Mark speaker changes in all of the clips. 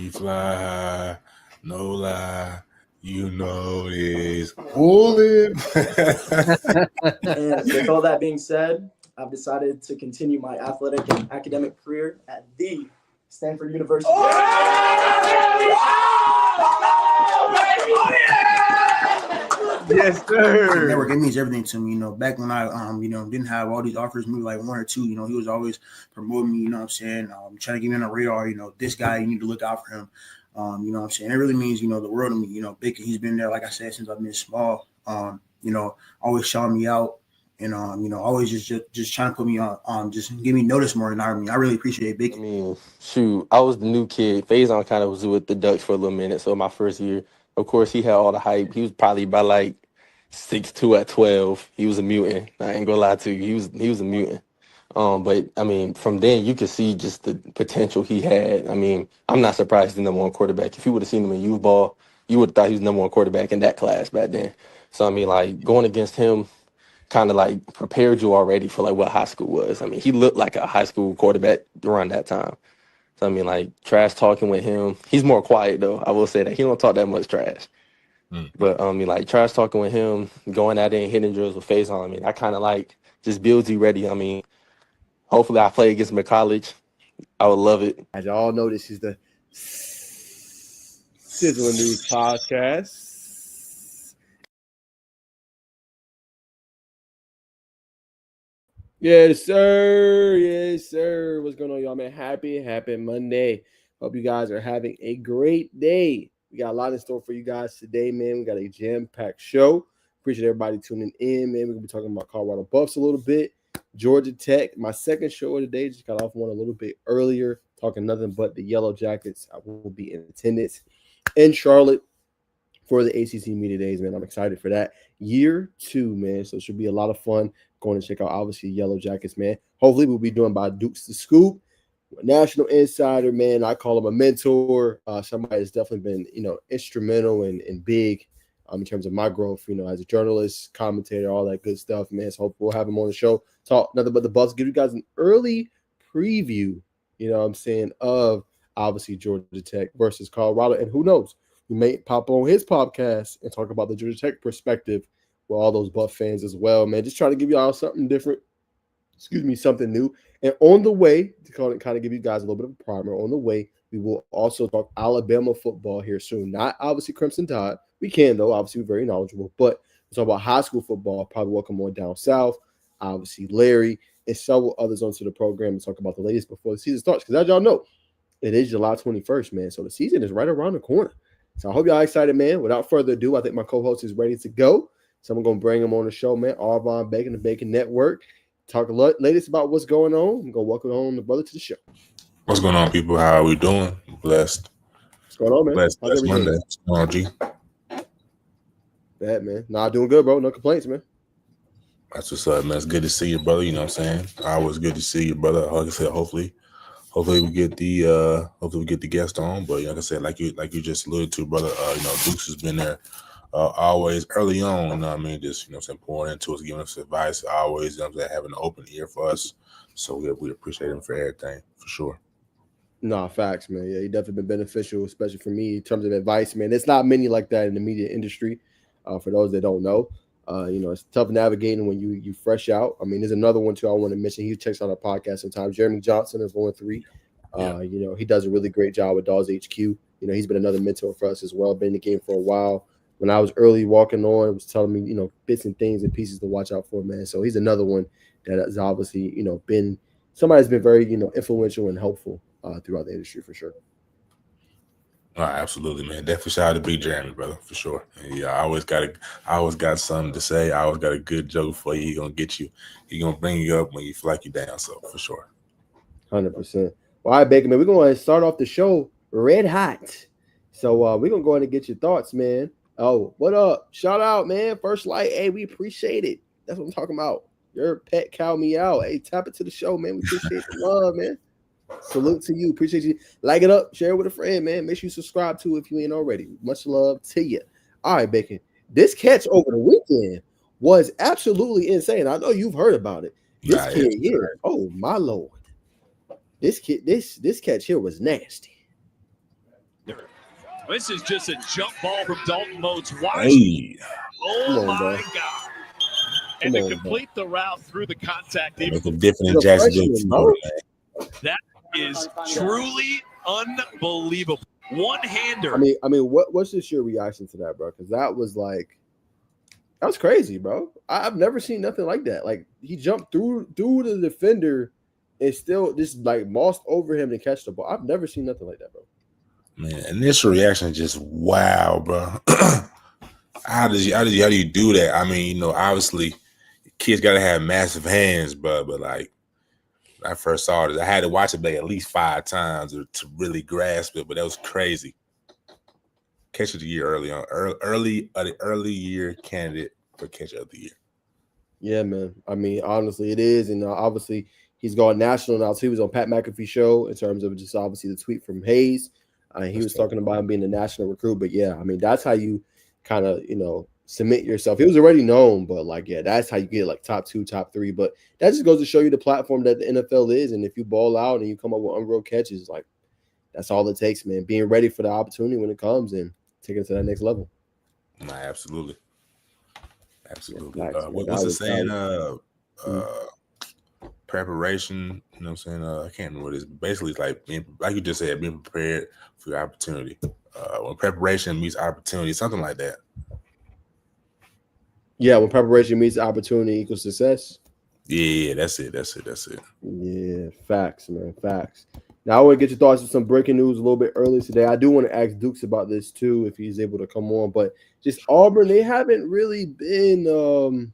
Speaker 1: We fly high, no lie. You know this. Phillip.
Speaker 2: And with all that being said, I've decided to continue my athletic and academic career at the Stanford University.
Speaker 3: Yes, sir.
Speaker 4: Network, it means everything to me. Back when I didn't have all these offers, maybe like one or two, he was always promoting me, what I'm saying, trying to get me on the radar, this guy, you need to look out for him. What I'm saying? It really means, the world to me. Big, he's been there, like I said, since I've been small. Always shouting me out and always just trying to put me on, just give me notice more than I really appreciate it, Big.
Speaker 5: I mean, shoot, I was the new kid. Faison kind of was with the Ducks for a little minute. So my first year, of course, he had all the hype. He was probably by like 6'2" at 12. He was a mutant. I ain't gonna lie to you. He was a mutant. But I mean, from then you could see just the potential he had. I mean, I'm not surprised he's the number one quarterback. If you would have seen him in youth ball, you would have thought he was the number one quarterback in that class back then. So I mean, like going against him kind of like prepared you already for like what high school was. I mean, he looked like a high school quarterback around that time. So I mean, like trash talking with him. He's more quiet though. I will say that he don't talk that much trash. But I mean, like trash talking with him, going out there and hitting drills with Faison. I mean, that kind of like just builds you ready. I mean, hopefully I play against him at college. I would love it.
Speaker 3: As y'all know, this is the Sizzling News Podcast. Yes, sir. Yes, sir. What's going on, y'all, man? Happy Monday. Hope you guys are having a great day. We got a lot in store for you guys today, man. We got a jam-packed show. Appreciate everybody tuning in, man. We're going to be talking about Colorado Buffs a little bit. Georgia Tech, my second show of the day. Just got off one a little bit earlier, talking nothing but the Yellow Jackets. I will be in attendance in Charlotte for the ACC Media Days, man. I'm excited for that. Year 2, man. So it should be a lot of fun going to check out, obviously, Yellow Jackets, man. Hopefully we'll be doing by Dukes the Scoop. National insider, man. I call him a mentor. Somebody that's definitely been, instrumental and big in terms of my growth, as a journalist, commentator, all that good stuff, man. So hopefully we'll have him on the show. Talk nothing but the Buffs. Give you guys an early preview, of obviously Georgia Tech versus Colorado. And who knows, we may pop on his podcast and talk about the Georgia Tech perspective with all those Buff fans as well, man. Just trying to give y'all something different. Something new. And on the way, to kind of give you guys a little bit of a primer, on the way, we will also talk Alabama football here soon. Not obviously Crimson Tide. We can, though. Obviously, we're very knowledgeable. But we'll talk about high school football. Probably welcome on down south. Obviously, Larry and several others onto the program and talk about the latest before the season starts. Because as y'all know, it is July 21st, man. So the season is right around the corner. So I hope y'all excited, man. Without further ado, I think my co-host is ready to go. So I'm going to bring him on the show, man. Auburn Bacon, the Bacon Network. Talk a lot latest about what's going on. I'm going to welcome on the brother to the show.
Speaker 1: What's going on, people? How are we doing? Blessed.
Speaker 3: What's going on, man?
Speaker 1: Blessed Monday. What's going on, G?
Speaker 3: Bad, man. Nah, doing good, bro. No complaints, man.
Speaker 1: That's what's up, man. It's good to see you, brother. You know what I'm saying? Always good to see you, brother. Like I said, hopefully we get the guest on. But like I said, like you just alluded to, brother. Dukes has been there always early on. Just pouring into us, giving us advice. Always, having an open ear for us. So we appreciate him for everything, for sure.
Speaker 3: Nah, facts, man. Yeah, he definitely been beneficial, especially for me in terms of advice, man. There's not many like that in the media industry. For those that don't know, it's tough navigating when you fresh out. There's another one too I want to mention. He checks out our podcast sometimes. Jeremy Johnson is 1-3. He does a really great job with Dawes HQ. He's been another mentor for us as well. Been in the game for a while. When I was early walking on, it was telling me, bits and things and pieces to watch out for, man. So he's another one that has obviously, been somebody that's been very, influential and helpful throughout the industry for sure.
Speaker 1: Absolutely, man. Definitely shout out to Big Jeremy, brother, for sure. Yeah, I always got something to say. I always got a good joke for you. He gonna get you. He gonna bring you up when you feel like you down. So for sure.
Speaker 3: 100%. Well, all right, Bacon, man. We're gonna start off the show red hot. So we're gonna go ahead and get your thoughts, man. Oh, what up? Shout out, man. First Light. Hey, we appreciate it. That's what I'm talking about. Your pet cow me out. Hey, tap it to the show, man. We appreciate the love, man. Salute to you. Appreciate you. Like it up. Share it with a friend, man. Make sure you subscribe to it if you ain't already. Much love to you. All right, Bacon. This catch over the weekend was absolutely insane. I know you've heard about it. This kid here. Oh, my Lord. This catch here was nasty.
Speaker 6: This is just a jump ball from Dalton Moats.
Speaker 1: Hey,
Speaker 6: Oh
Speaker 3: on,
Speaker 6: my
Speaker 3: bro.
Speaker 6: God. And
Speaker 3: Come
Speaker 6: to
Speaker 3: on,
Speaker 6: complete the route through the contact,
Speaker 1: make
Speaker 6: even
Speaker 1: a difference in
Speaker 3: He's a
Speaker 1: Jacksonville,
Speaker 3: freshman,
Speaker 1: Florida,
Speaker 3: bro.
Speaker 1: man.
Speaker 6: that is truly unbelievable. One-hander.
Speaker 3: I mean, what's just your reaction to that, bro? Because that was crazy, bro. I've never seen nothing like that. Like he jumped through the defender and still just like mossed over him to catch the ball. I've never seen nothing like that, bro.
Speaker 1: Man, initial reaction is just wow, bro. How do you do that? I mean, obviously, kids got to have massive hands, but like when I first saw it, I had to watch it like at least 5 times to really grasp it. But that was crazy. Catch of the year early on, early year candidate for catch of the year.
Speaker 3: Yeah, man. I mean, honestly, it is, and obviously he's going national now. So he was on Pat McAfee's show in terms of just obviously the tweet from Hayes. He was talking about him being a national recruit, but yeah, I mean that's how you kind of submit yourself. He was already known, but like that's how you get like top 2, top 3. But that just goes to show you the platform that the NFL is, and if you ball out and you come up with unreal catches, like that's all it takes, man. Being ready for the opportunity when it comes and taking it to that next level.
Speaker 1: Nah, absolutely.
Speaker 3: Yeah,
Speaker 1: What's it saying? Preparation. You know what I'm saying? I can't remember what it is. Basically, it's like like you just said, being prepared for your opportunity. When preparation meets opportunity, something like that.
Speaker 3: Yeah, when preparation meets opportunity equals success.
Speaker 1: Yeah, that's it.
Speaker 3: Yeah, facts, man, facts. Now I want to get your thoughts on some breaking news a little bit earlier today. I do want to ask Dukes about this too, if he's able to come on. But just Auburn, they haven't really been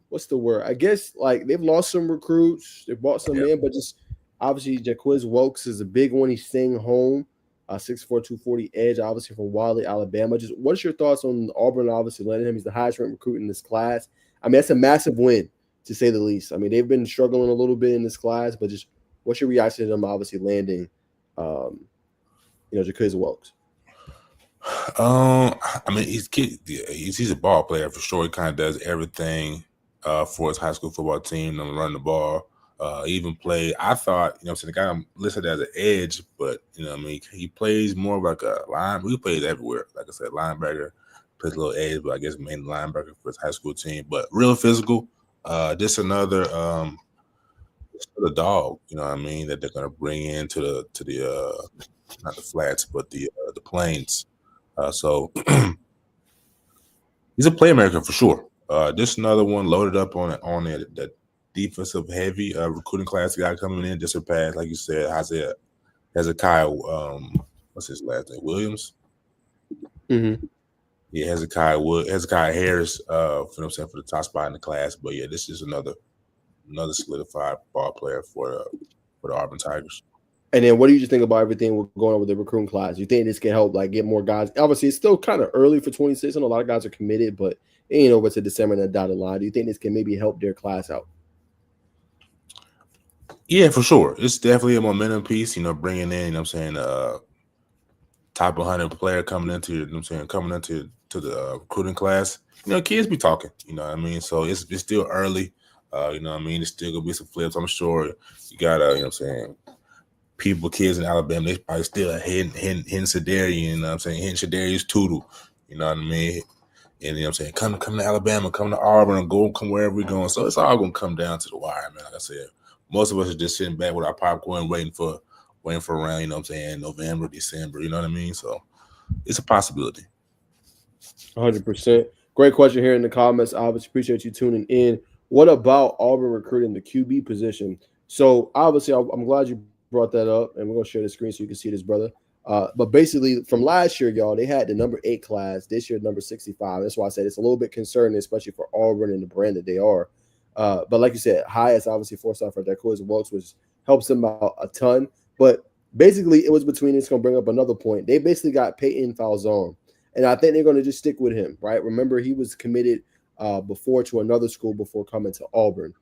Speaker 3: what's the word? I guess like they've lost some recruits, they brought some in, but just obviously Jaquiz Wilkes is a big one. He's staying home. 6'4", 240 edge, obviously from Wiley, Alabama. Just what's your thoughts on Auburn obviously landing him? He's the highest ranked recruit in this class. I mean, that's a massive win, to say the least. I mean, they've been struggling a little bit in this class, but just what's your reaction to them obviously landing Jaquiz Wilkes?
Speaker 1: I mean, he's a ball player for sure. He kind of does everything for his high school football team, run the ball. Even play. I thought, the guy I'm listed as an edge, but he plays more like a line. He plays everywhere. Like I said, linebacker, plays a little edge, but I guess main linebacker for his high school team. But real physical. Just another dog. That they're gonna bring into the not the flats, but the plains. So he's a playmaker for sure. Just another one loaded up on that defensive heavy recruiting class guy coming in, just surpassed, like you said, Hezekiah. What's his last name? Williams.
Speaker 3: Mm-hmm.
Speaker 1: Yeah, Hezekiah Harris. For the top spot in the class. But yeah, this is another solidified ball player for the Auburn Tigers.
Speaker 3: And then what do you just think about everything going on with the recruiting class? You think this can help like get more guys? Obviously, it's still kind of early for 26, and a lot of guys are committed, but it ain't over to December and that dotted line. Do you think this can maybe help their class out?
Speaker 1: Yeah, for sure. It's definitely a momentum piece, bringing in, top 100 player coming into, the recruiting class. Kids be talking, So it's still early. It's still going to be some flips. I'm sure you got, kids in Alabama, they probably still hitting Shadarian, hitting Shadarius Tootle, you know what I mean? And come to Alabama, come to Auburn, and come wherever we're going. So it's all gonna come down to the wire, man. Like I said, most of us are just sitting back with our popcorn, waiting for around, November, December, you know what I mean? So it's a possibility.
Speaker 3: 100%. Great question here in the comments. I obviously appreciate you tuning in. What about Auburn recruiting the QB position? So obviously, I'm glad you brought that up, and we're gonna share the screen so you can see this, brother. But basically, from last year, y'all, they had the number 8 class. This year, number 65. That's why I said it's a little bit concerning, especially for Auburn and the brand that they are. But like you said, highest obviously 4-star for Jaquiz Wilkes, which helps them out a ton. But basically, it was between. It's gonna bring up another point. They basically got Peyton Falzon, and I think they're gonna just stick with him, right? Remember, he was committed before to another school before coming to Auburn.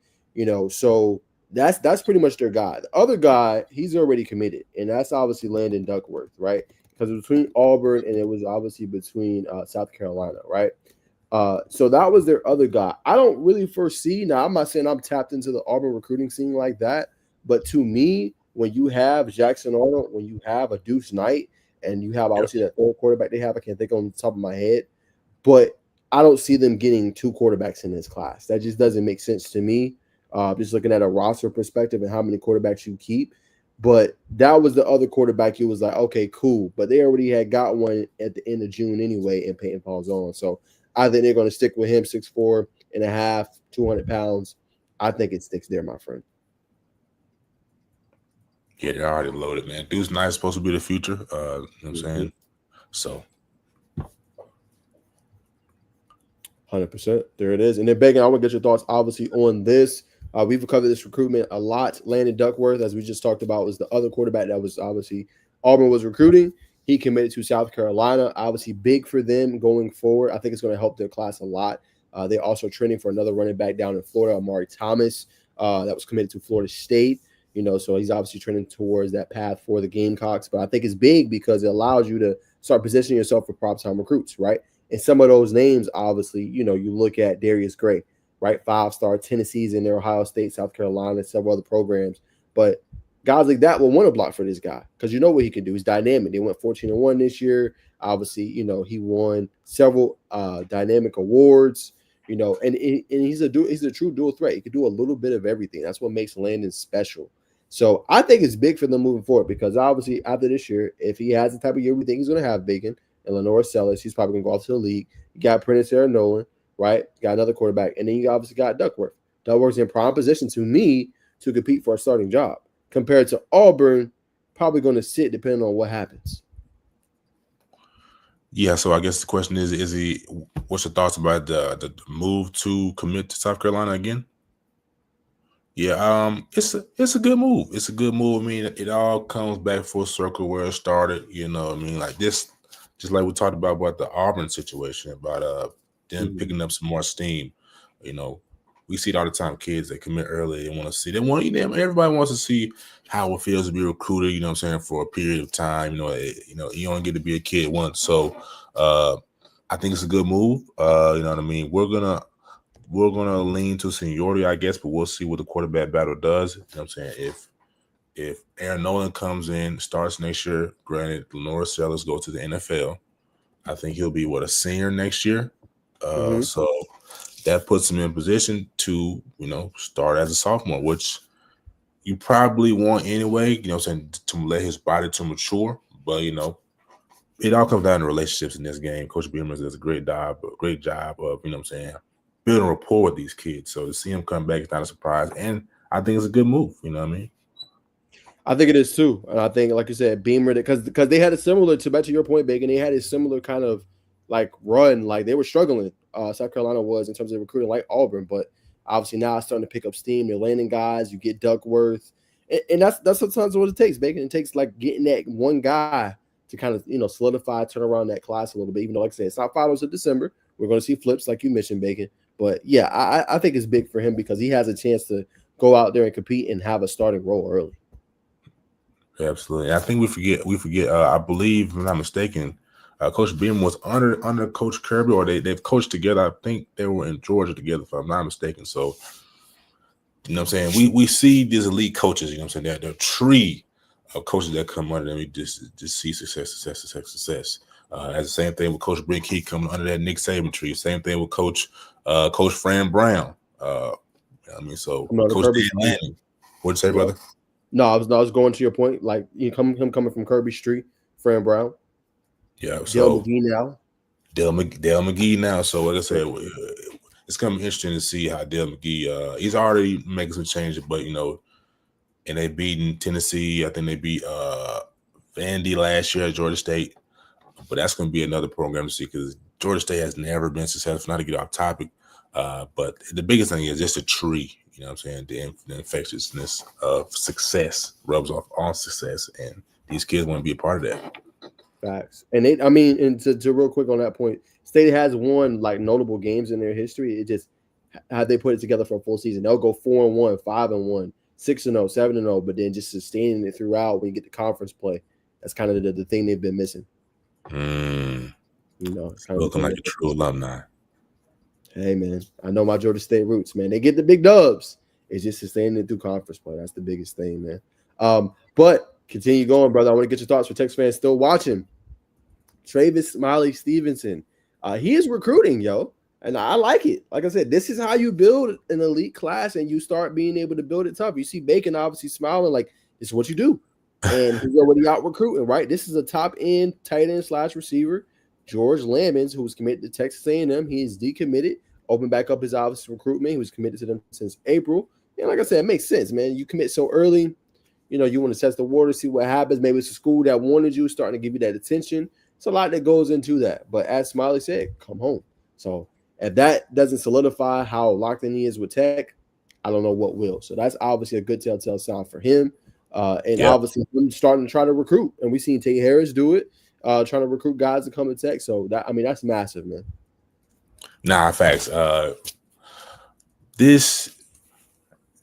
Speaker 3: So that's pretty much their guy. The other guy, he's already committed, and that's obviously Landon Duckworth, right? Because it was between Auburn and it was obviously between South Carolina, right? So that was their other guy. I don't really foresee. Now, I'm not saying I'm tapped into the Auburn recruiting scene like that, but to me, when you have Jackson Arnold, when you have a Deuce Knight, and you have obviously that third quarterback they have. I can't think on the top of my head, but I don't see them getting 2 quarterbacks in this class. That just doesn't make sense to me. Just looking at a roster perspective and how many quarterbacks you keep. But that was the other quarterback. He was like, okay, cool. But they already had got one at the end of June anyway, and Peyton Falzone. So I think they're going to stick with him, 6'4 and a half, 200 pounds. I think it sticks there, my friend.
Speaker 1: Yeah, they're already loaded, man. Dude's nice, supposed to be the future. You know what I'm saying? So
Speaker 3: 100%. There it is. And then, Bacon, I want to get your thoughts, obviously, on this. We've covered this recruitment a lot. Landon Duckworth, as we just talked about, was the other quarterback that was obviously Auburn was recruiting. He committed to South Carolina. Obviously, big for them going forward. I think it's going to help their class a lot. They're also training for another running back down in Florida, Amari Thomas, that was committed to Florida State. So he's obviously trending towards that path for the Gamecocks. But I think it's big because it allows you to start positioning yourself for prop time recruits, right? And some of those names, obviously, you look at Darius Gray, right? 5-star, Tennessee's in there, Ohio State, South Carolina, several other programs. But guys like that will want to block for this guy because you know what he can do. He's dynamic. They went 14-1 this year. Obviously, he won several dynamic awards. And he's a true dual threat. He can do a little bit of everything. That's what makes Landon special. So I think it's big for them moving forward because obviously after this year, if he has the type of year we think he's going to have, Bacon, and Lenore Sellers, he's probably going to go off to the league. You got Prentice Aaron Nolan, right? You got another quarterback. And then you obviously got Duckworth. Duckworth's in prime position to me to compete for a starting job. Compared to Auburn, probably going to sit depending on what happens.
Speaker 1: yeah, so I guess the question is he? What's your thoughts about the move to commit to South Carolina again? Yeah, it's a good move. It's a good move. I mean, it all comes back full circle where it started. Like this, just like we talked about the Auburn situation, about them picking up some more steam. We see it all the time. Kids that commit early, they want to see. Everybody wants to see how it feels to be recruited. You know what I'm saying, for a period of time. You only get to be a kid once. So I think it's a good move. You know what I mean. We're gonna lean to seniority, I guess, but we'll see what the quarterback battle does. You know what I'm saying? If Aaron Nolan comes in, starts next year, granted, Lenore Sellers goes to the NFL. I think he'll be a senior next year. So that puts him in position to, start as a sophomore, which you probably want anyway, saying, to let his body to mature. But, it all comes down to relationships in this game. Coach Beamer does a great job of, building rapport with these kids. So to see him come back is not a surprise. And I think it's a good move. You know what I mean?
Speaker 3: I think it is too. And I think, like you said, Beamer, because they had a similar, back to your point, Bacon, they had a similar kind of run. Like they were struggling. South Carolina was in terms of recruiting like Auburn, but obviously now it's starting to pick up steam. They're landing guys. You get Duckworth. And that's sometimes what it takes, Bacon. It takes getting that one guy to kind of, solidify, turn around that class a little bit. Even though, like I said, it's not finals of December. We're going to see flips like you mentioned, Bacon. But yeah, I think it's big for him because he has a chance to go out there and compete and have a starting role early.
Speaker 1: Absolutely. I think we forget. I believe, if I'm not mistaken, Coach Beam was under Coach Kirby, or they've coached together. I think they were in Georgia together, if I'm not mistaken. So, you know what I'm saying? We see these elite coaches, you know what I'm saying? They're a tree of coaches that come under them. We just see success. As the same thing with Coach Brent Key coming under that Nick Saban tree. Same thing with Coach Fran Brown. So Coach Dan Lanning. What'd you say, brother?
Speaker 3: No, I was going to your point. Like him coming from Kirby Street, Fran Brown.
Speaker 1: Yeah.
Speaker 3: Dale McGee now.
Speaker 1: Dale McGee now. So like I said, it's gonna be interesting to see how Dale McGee. He's already making some changes, but and they beaten Tennessee. I think they beat Vandy last year at Georgia State. But that's going to be another program to see because Georgia State has never been successful. Not to get off topic, but the biggest thing is just a tree. You know what I'm saying? The infectiousness of success rubs off on success, and these kids want to be a part of that.
Speaker 3: Facts. And to real quick on that point, State has won notable games in their history. It just how they put it together for a full season. They'll go 4-1, 5-1, 6-0, 7-0, but then just sustaining it throughout when you get the conference play. That's kind of the thing they've been missing. It's kind
Speaker 1: Looking like a true alumni.
Speaker 3: Hey man, I know my Georgia State roots, man. They get the big dubs. It's just sustaining it through conference play. That's the biggest thing, man. But continue going, brother. I want to get your thoughts for Texas fans still watching. Travis Smiley Stevenson. He is recruiting, yo. And I like it. Like I said, this is how you build an elite class and you start being able to build it tough. You see Bacon obviously smiling like this is what you do. And he's already out recruiting, right? This is a top end tight end / receiver. George Lamons, who was committed to Texas A&M. He is decommitted. Opened back up his office recruitment. He was committed to them since April. And like I said, it makes sense, man. You commit so early. You know, you want to test the water, see what happens. Maybe it's a school that wanted you, starting to give you that attention. It's a lot that goes into that. But as Smiley said, come home. So if that doesn't solidify how locked in he is with Tech, I don't know what will. So that's obviously a good telltale sign for him. And obviously him starting to try to recruit. And we've seen Tate Harris do it, trying to recruit guys to come to Tech. So that's massive, man.
Speaker 1: Nah, facts. This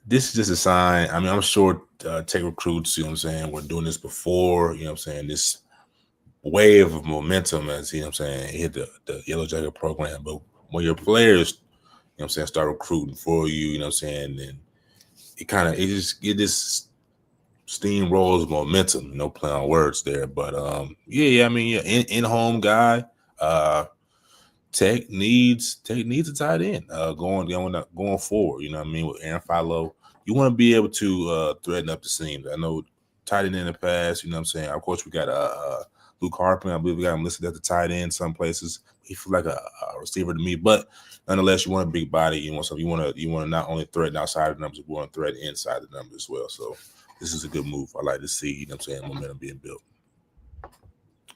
Speaker 1: is just a sign. I mean, I'm sure Tech recruits, you know what I'm saying, we're doing this before, you know what I'm saying, this wave of momentum as, you know what I'm saying, hit the Yellow Jacket program. But when your players, you know what I'm saying, start recruiting for you know what I'm saying, then it just steamrolls momentum, you know, play on words there. But I mean, in-home guy, Tech needs a tight end going forward. You know what I mean? With Aaron Philo, you want to be able to threaten up the seams. I know tight end in the past, you know what I'm saying? Of course, we got Luke Harper. I believe we got him listed at the tight end some places. He feels like a receiver to me, but nonetheless, you want a big body. You want to not only threaten outside the numbers, but you want to threaten inside the numbers as well. So this is a good move. I like to see, you know what I'm saying, momentum being built.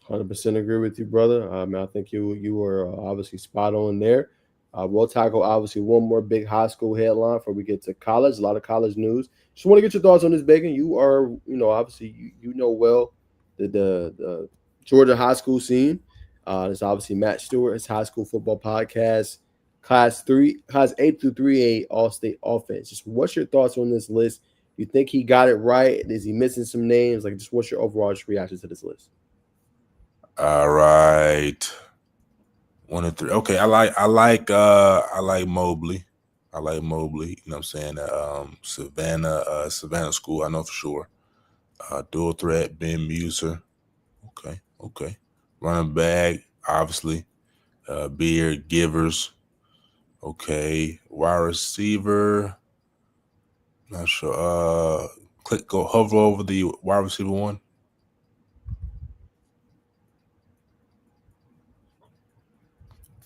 Speaker 3: 100% agree with you, brother. I think you were obviously spot on there. We'll tackle obviously one more big high school headline before we get to college. A lot of college news. Just want to get your thoughts on this, Bacon. You are, obviously you know well the Georgia high school scene. There's obviously Matt Stewart's high school football podcast, class 8 through 3A all-state offense. Just what's your thoughts on this list? You think he got it right? Is he missing some names? Like, just what's your overall reaction to this list?
Speaker 1: All right. 1 and 3. Okay, I like Mobley. I like Mobley. You know what I'm saying? Savannah school, I know for sure. Dual threat, Ben Muser. Okay. Running back, obviously. Beard, Givers. Okay. Wide receiver. Not sure. Hover over the wide receiver one.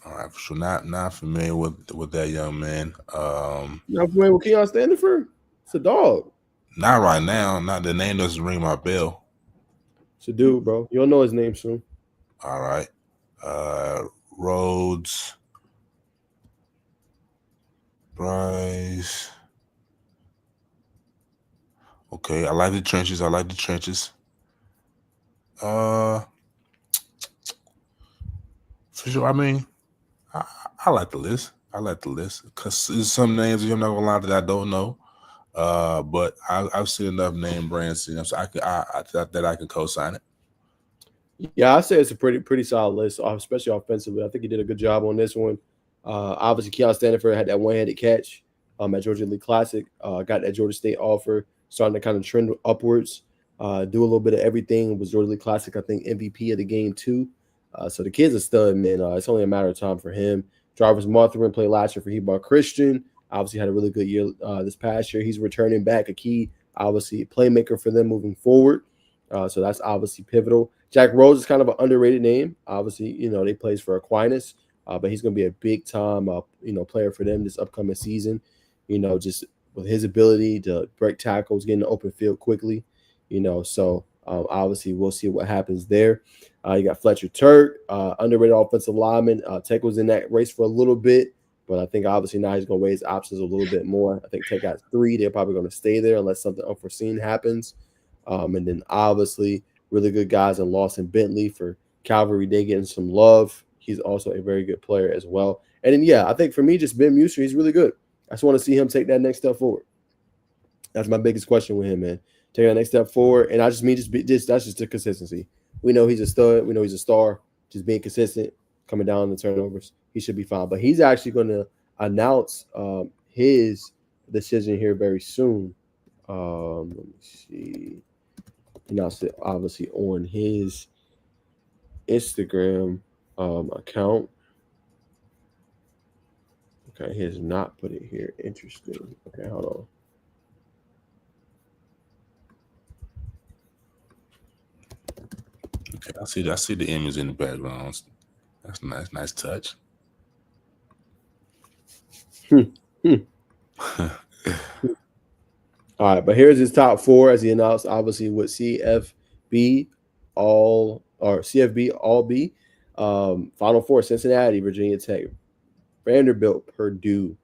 Speaker 1: All right, for sure. Not familiar with that young man.
Speaker 3: Not familiar with Keon Standifer? It's a dog.
Speaker 1: Not right now. Not the name doesn't ring my bell.
Speaker 3: It's a dude, bro. You'll know his name soon.
Speaker 1: All right. Rhodes. Bryce. Okay, I like the trenches. For sure. I mean, I like the list. Because there's some names I'm not gonna lie that I don't know. But I've seen enough name brands, you know, so I can co-sign it.
Speaker 3: Yeah, I say it's a pretty solid list, especially offensively. I think he did a good job on this one. Obviously, Keon Standifer had that one-handed catch at Georgia League Classic. Got that Georgia State offer, starting to kind of trend upwards. Do a little bit of everything. Was Georgia League Classic, I think, MVP of the game too. So the kid's a stud, man. It's only a matter of time for him. Jarvis Martherin played last year for Hebron Christian. Obviously had a really good year this past year. He's returning back, a key, obviously, playmaker for them moving forward. So that's obviously pivotal. Jack Rose is kind of an underrated name. Obviously, they plays for Aquinas, but he's going to be a big-time, player for them this upcoming season. Just with his ability to break tackles, get in the open field quickly. So obviously we'll see what happens there. You got Fletcher Turk, underrated offensive lineman. Tech was in that race for a little bit, but I think obviously now he's going to weigh his options a little bit more. I think Tech got 3. They're probably going to stay there unless something unforeseen happens. And then obviously really good guys in Lawson Bentley for Calvary. They getting some love. He's also a very good player as well. And then, I think for me, just Ben Muser, he's really good. I just want to see him take that next step forward. That's my biggest question with him, man. Take that next step forward. And I just mean that's just the consistency. We know he's a stud. We know he's a star. Just being consistent, coming down the turnovers, he should be fine. But he's actually going to announce his decision here very soon. Let me see. Announced it obviously on his Instagram account. Okay, he has not put it here. Interesting. Okay, hold on.
Speaker 1: Okay, I see the image in the background. That's nice, nice touch.
Speaker 3: Hmm. All right, but here's his top four as he announced, obviously with CFB all B. Final four: Cincinnati, Virginia Tech, Vanderbilt, Purdue.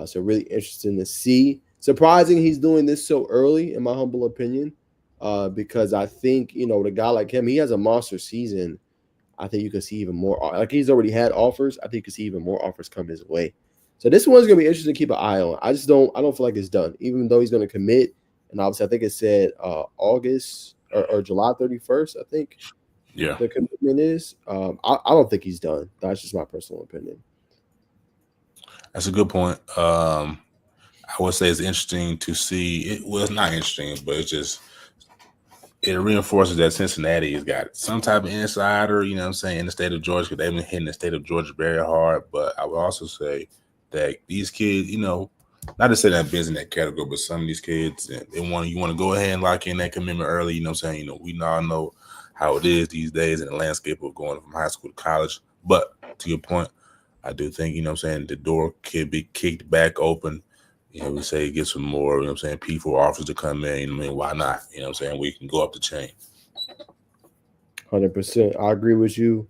Speaker 3: So really interesting to see. Surprising he's doing this so early, in my humble opinion, because I think with a guy like him, he has a monster season. I think you can see even more. Like he's already had offers. I think you can see even more offers come his way. So this one's gonna be interesting to keep an eye on. I don't feel like it's done, even though he's gonna commit. And obviously, I think it said August or July 31st. I think
Speaker 1: Yeah,
Speaker 3: the commitment is. I don't think he's done. That's just my personal opinion.
Speaker 1: that's a good point. I would say it's interesting to see. Well, it's not interesting, but it reinforces that Cincinnati has got some type of insider, you know what I'm saying, in the state of Georgia, because they've been hitting the state of Georgia very hard. But I would also say that these kids, not to say that I'm busy in that category, but some of these kids, you want to go ahead and lock in that commitment early, you know what I'm saying? We all know how it is these days in the landscape of going from high school to college. But to your point, I do think, you know what I'm saying, the door could be kicked back open. We say get some more, you know what I'm saying, P4 offers to come in. Why not? You know what I'm saying? We can go up the chain.
Speaker 3: 100%. I agree with you.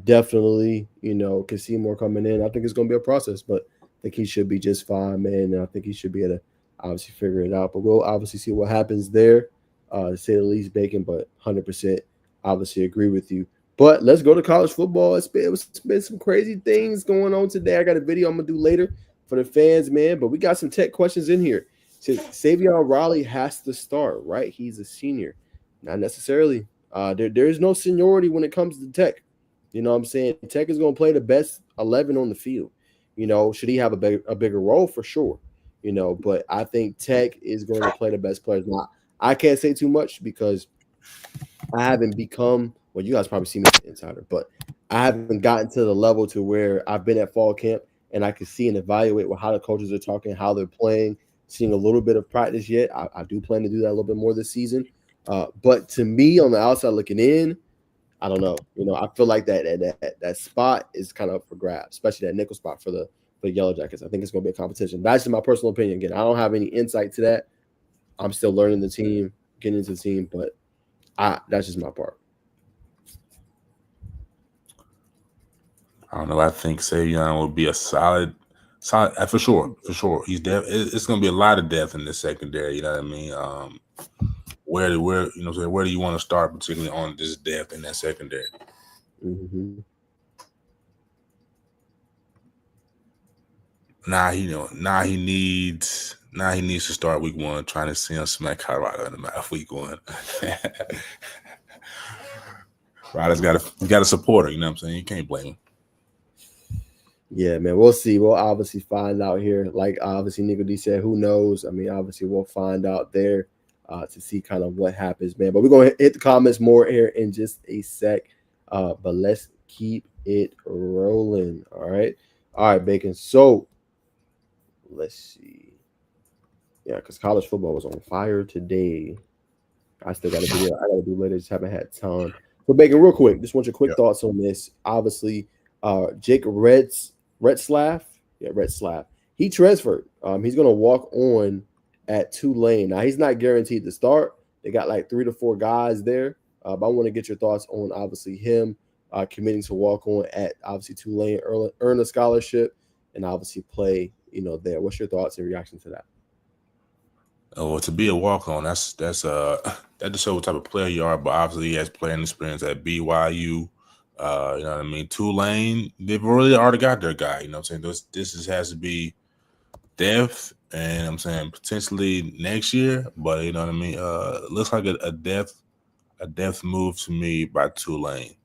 Speaker 3: Definitely, can see more coming in. I think it's going to be a process, but I think he should be just fine, man. And I think he should be able to obviously figure it out. But we'll obviously see what happens there, to say the least, Bacon. But 100% obviously agree with you. But let's go to college football. It's been some crazy things going on today. I got a video I'm going to do later for the fans, man. But we got some tech questions in here. So Savion Riley has to start, right? He's a senior. Not necessarily. There is no seniority when it comes to Tech. You know what I'm saying? Tech is going to play the best 11 on the field. Should he have a bigger role? For sure. But I think Tech is going to play the best players. Now, I can't say too much because I haven't become, well, you guys probably see me as an insider, but I haven't gotten to the level to where I've been at fall camp and I can see and evaluate how the coaches are talking, how they're playing, seeing a little bit of practice yet. I do plan to do that a little bit more this season. But to me, on the outside looking in, I don't know. I feel like that spot is kind of up for grabs, especially that nickel spot for the Yellow Jackets. I think it's going to be a competition. That's just my personal opinion. Again, I don't have any insight to that. I'm still learning the team, getting into the team, but that's just my part.
Speaker 1: I don't know. I think Savion will be a solid for sure. For sure. It's going to be a lot of depth in the secondary. You know what I mean? Where do you want to start, particularly on this depth in that secondary?
Speaker 3: Mm-hmm.
Speaker 1: He needs to start week one trying to see him smack Colorado in the mouth week one. Ryder's got a supporter, you know what I'm saying? You can't blame him.
Speaker 3: Yeah, man, we'll see. We'll obviously find out here. Like obviously Nico D said, who knows? I mean, obviously we'll find out there to see kind of what happens, man. But we're going to hit the comments more here in just a sec. But let's keep it rolling. All right, Bacon. So let's see. Yeah, because college football was on fire today. I still got a video I got to do later. Just haven't had time. So Bacon, real quick, just want your quick thoughts on this. Obviously, Jake Retzlaff, he transferred. He's going to walk on at Tulane. Now, he's not guaranteed to start. They got like 3 to 4 guys there. But I want to get your thoughts on, obviously, him committing to walk on at, obviously, Tulane, earn a scholarship, and obviously play, there. What's your thoughts and reaction to that?
Speaker 1: Oh, to be a walk-on, that just shows what type of player you are. But obviously, he has playing experience at BYU. You know what I mean? Tulane, they've really already got their guy. You know what I'm saying? This has to be depth, and I'm saying potentially next year. But you know what I mean? It looks like a depth move to me by Tulane.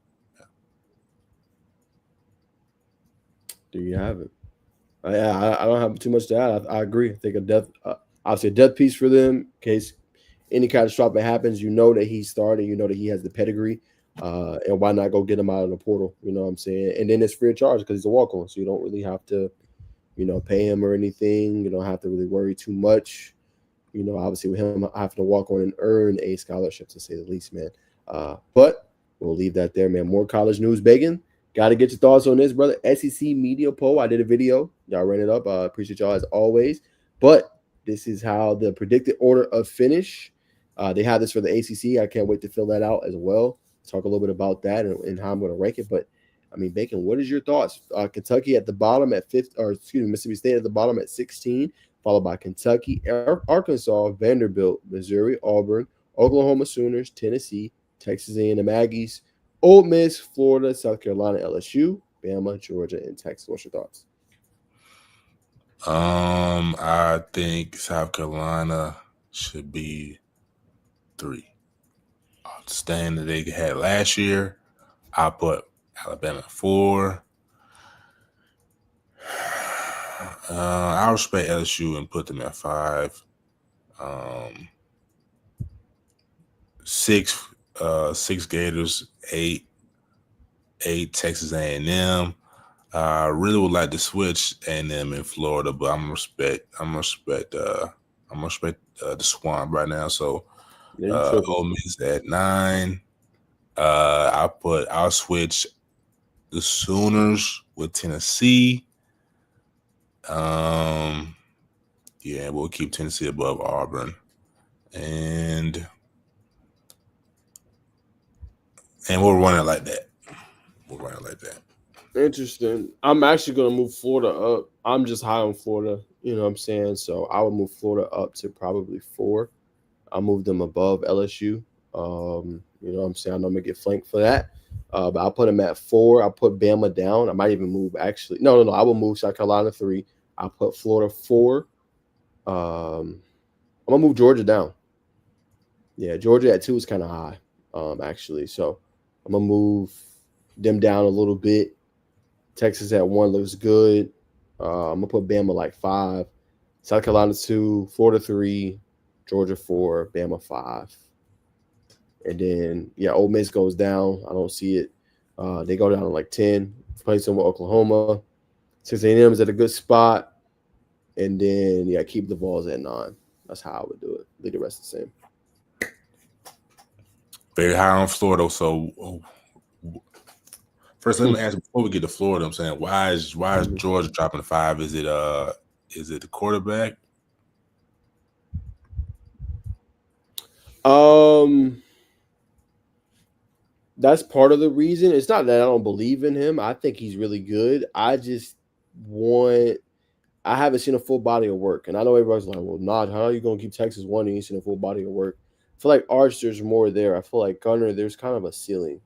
Speaker 3: There you have it. I don't have too much to add. I agree. I think obviously a depth piece for them in case any catastrophic happens. You know that he's starting. You know that he has the pedigree. And why not go get him out of the portal? You know what I'm saying? And then it's free of charge because he's a walk-on, so you don't really have to, pay him or anything. You don't have to really worry too much. Obviously with him having to walk on and earn a scholarship, to say the least, man. But we'll leave that there, man. More college news, Bacon. Got to get your thoughts on this, brother. SEC media poll. I did a video. Y'all ran it up. I appreciate y'all as always. But this is how the predicted order of finish. They have this for the ACC. I can't wait to fill that out as well. Talk a little bit about that and how I'm going to rank it. But, I mean, Bacon, what is your thoughts? Kentucky at the bottom at 5th, or excuse me, Mississippi State at the bottom at 16, followed by Kentucky, Arkansas, Vanderbilt, Missouri, Auburn, Oklahoma Sooners, Tennessee, Texas A&M Aggies, Ole Miss, Florida, South Carolina, LSU, Bama, Georgia, and Texas. What's your thoughts?
Speaker 1: I think South Carolina should be 3. The stand that they had last year, I put Alabama 4. I respect LSU and put them at 5. 6 Gators, 8 Texas A&M. I really would like to switch A&M in Florida, but I'm gonna respect the Swamp right now. So Ole Miss at 9. I'll switch the Sooners with Tennessee. Yeah, we'll keep Tennessee above Auburn, and we'll run it like that.
Speaker 3: Interesting. I'm actually going to move Florida up. I'm just high on Florida. You know what I'm saying? So I would move Florida up to probably 4. I'll move them above LSU. You know what I'm saying? I know I'm going to get flanked for that. But I'll put them at 4. I'll put Bama down. I might even move actually. No. I will move South Carolina 3. I'll put Florida 4. I'm going to move Georgia down. Yeah, Georgia at 2 is kind of high, actually. So I'm going to move them down a little bit. Texas at 1 looks good. I'm going to put Bama like 5. South Carolina 2, Florida 3, Georgia 4, Bama 5. And then, Ole Miss goes down. I don't see it. They go down to like 10. Play some with Oklahoma. Texas A&M is at a good spot. And then, keep the Vols at 9. That's how I would do it. Leave the rest the same.
Speaker 1: Very high on Florida. So first, let me ask before we get to Florida. I'm saying, why is Georgia dropping to 5? Is it the quarterback?
Speaker 3: That's part of the reason. It's not that I don't believe in him. I think he's really good. I haven't seen a full body of work. And I know everybody's like, well, how are you going to keep Texas 1 and you seen a full body of work? I feel like Arch, there's more there. I feel like Gunner, there's kind of a ceiling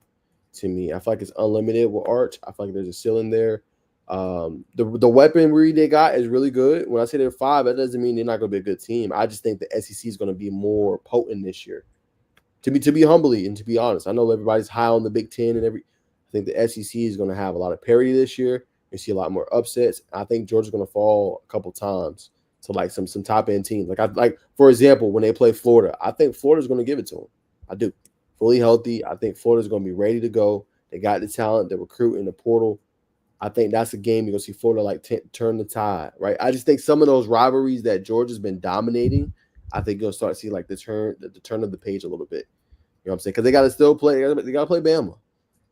Speaker 3: to me. I feel like it's unlimited with Arch. I feel like there's a ceiling there. The weaponry they got is really good. When I say they're 5, that doesn't mean they're not going to be a good team. I just think the SEC is going to be more potent this year. To be humbly and to be honest, I know everybody's high on the Big Ten and I think the SEC is going to have a lot of parity this year. You see a lot more upsets. I think Georgia's going to fall a couple times to like some top end teams. Like for example, when they play Florida, I think Florida's going to give it to them. I do. Fully healthy. I think Florida's going to be ready to go. They got the talent, the recruit in the portal. I think that's a game you're going to see Florida turn the tide, right? I just think some of those rivalries that Georgia's been dominating, I think you'll start to see like the turn of the page a little bit. You know what I'm saying? Because they got to still play. They got to play Bama.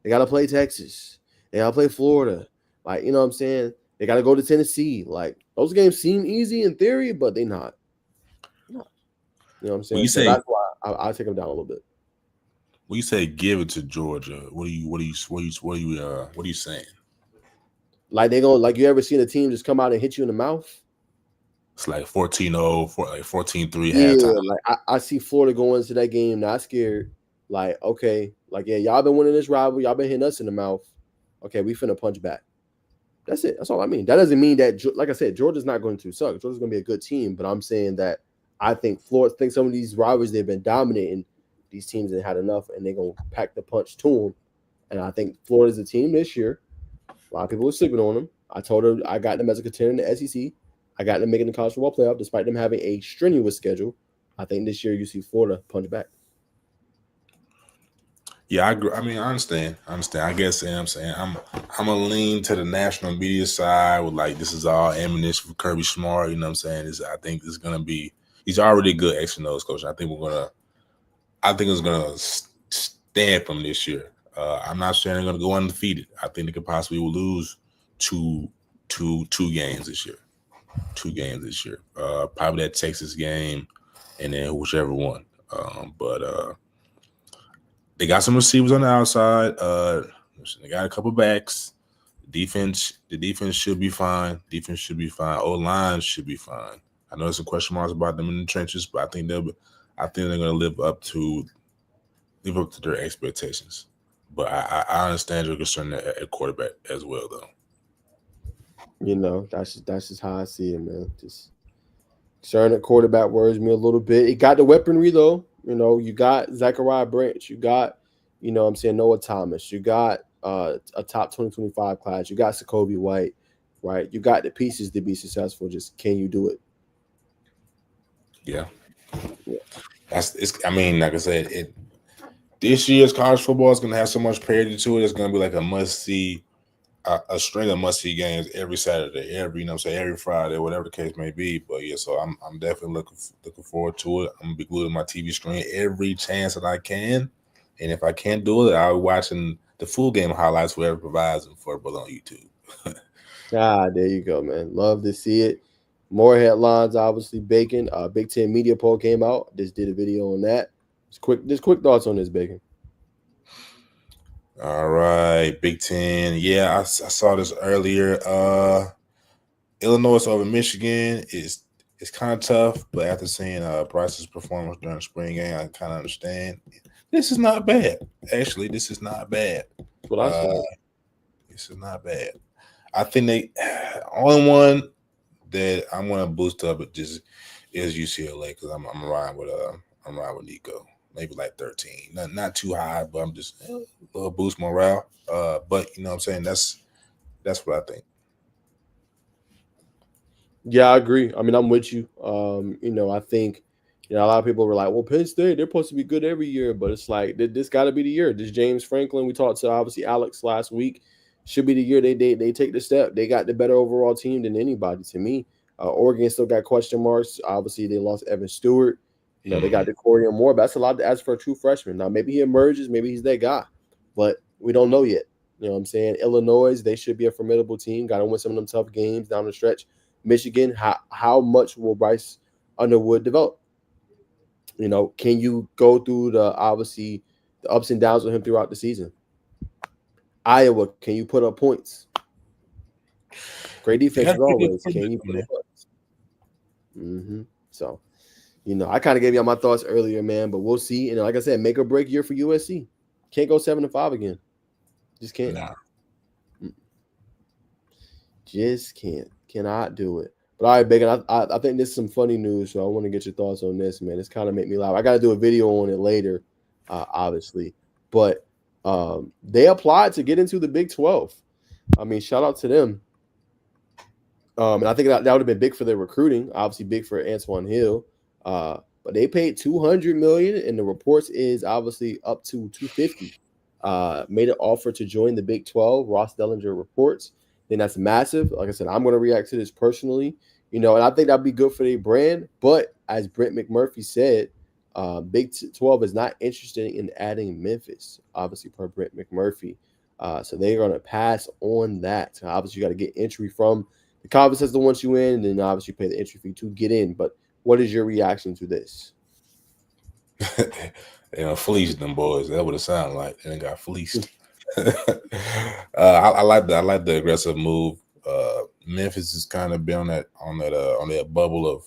Speaker 3: They got to play Texas. They got to play Florida. Like, you know what I'm saying? They got to go to Tennessee. Like, those games seem easy in theory, but they're not. You know what I'm saying? So that's why I take them down a little bit.
Speaker 1: When you say give it to Georgia, what are you saying?
Speaker 3: Like you ever seen a team just come out and hit you in the mouth?
Speaker 1: It's like 14-0, 14-3
Speaker 3: halftime.
Speaker 1: halftime.
Speaker 3: Like I see Florida going into that game not scared. Like, okay, like y'all been winning this rivalry, y'all been hitting us in the mouth. Okay, we finna punch back. That's it. That's all I mean. That doesn't mean that, like I said, Georgia's not going to suck. Georgia's going to be a good team, but I'm saying that I think some of these rivalries they've been dominating these teams that had enough, and they're going to pack the punch to them. And I think Florida's a team this year. A lot of people are sleeping on them. I told her I got them as a contender in the SEC. I got them making the college football playoff, despite them having a strenuous schedule. I think this year you see Florida punch back.
Speaker 1: Yeah, I agree. I mean, I understand. I guess, you know what I'm saying, I'm gonna lean to the national media side with like this is all ammunition for Kirby Smart. You know what I'm saying? I think it's gonna be. He's already a good X and O's coach. I think it's gonna stand from this year. I'm not saying they're gonna go undefeated. I think they could possibly lose two games this year. 2 games this year. Probably that Texas game, and then whichever one. But they got some receivers on the outside. They got a couple backs. The defense should be fine. O line should be fine. I know there's some question marks about them in the trenches, but I think they're going to live up to their expectations. But I understand your concern at quarterback as well, though.
Speaker 3: You know, that's just how I see it, man. Just concerned at quarterback worries me a little bit. It got the weaponry though. You know, you got Zachariah Branch, you got, you know what I'm saying, Noah Thomas, you got a top 2025 class, you got Jacoby White, right? You got the pieces to be successful. Just can you do it?
Speaker 1: Yeah. I mean, like I said, this year's college football is gonna have so much parity to it. It's gonna be like a must-see, a string of must-see games every Saturday, every Friday, whatever the case may be. But yeah, so I'm definitely looking forward to it. I'm gonna be glued to my TV screen every chance that I can, and if I can't do it, I'll be watching the full game highlights whoever provides them for both on YouTube.
Speaker 3: There you go, man. Love to see it. More headlines, obviously. Bacon. Big Ten media poll came out. Just did a video on that. Just quick thoughts on this, Bacon.
Speaker 1: All right, Big Ten. Yeah, I saw this earlier. Illinois over Michigan is kind of tough, but after seeing Bryce's performance during the spring game, I kind of understand. This is not bad. Actually, this is not bad.
Speaker 3: That's what I said.
Speaker 1: This is not bad. I think they only one that I'm gonna boost up is UCLA because I'm riding with Nico. Maybe like 13. Not too high, but I'm just a little boost morale. But you know what I'm saying? That's what I think.
Speaker 3: Yeah, I agree. I mean, I'm with you. You know, I think, you know, a lot of people were like, well, Penn State, they're supposed to be good every year, but it's like this got to be the year. This James Franklin, we talked to obviously Alex last week, should be the year they take the step. They got the better overall team than anybody to me. Oregon still got question marks. Obviously, they lost Evan Stewart. You know, they got Decorian Moore, but that's a lot to ask for a true freshman. Now, maybe he emerges, maybe he's that guy, but we don't know yet. You know what I'm saying? Illinois, they should be a formidable team. Got to win some of them tough games down the stretch. Michigan, how much will Bryce Underwood develop? You know, can you go through the ups and downs with him throughout the season? Iowa, can you put up points? Great defense as always. Can you put up points? So, you know, I kind of gave y'all my thoughts earlier, man, but we'll see. And like I said, make or break year for USC. Can't go 7-5 again. Just can't.
Speaker 1: Nah.
Speaker 3: Just can't. Cannot do it. But all right, Bacon, I think this is some funny news, so I want to get your thoughts on this, man. It's kind of make me laugh. I got to do a video on it later, obviously. But they applied to get into the Big 12. I mean, shout out to them. And I think that would have been big for their recruiting, obviously big for Antoine Hill. But they paid $200 million, and the reports is obviously up to $250. Made an offer to join the Big 12. Ross Dellinger reports. Then that's massive. Like I said, I'm going to react to this personally, you know, and I think that'd be good for their brand. But as Brent McMurphy said, Big 12 is not interested in adding Memphis, obviously per Brent McMurphy. So they're going to pass on that. Obviously, you got to get entry from the conference that's the ones you in, and then obviously pay the entry fee to get in. But what is your reaction to this?
Speaker 1: You know, fleeced them boys. That's what it sounded like. And they got fleeced. I like the aggressive move. Memphis has kind of been on that bubble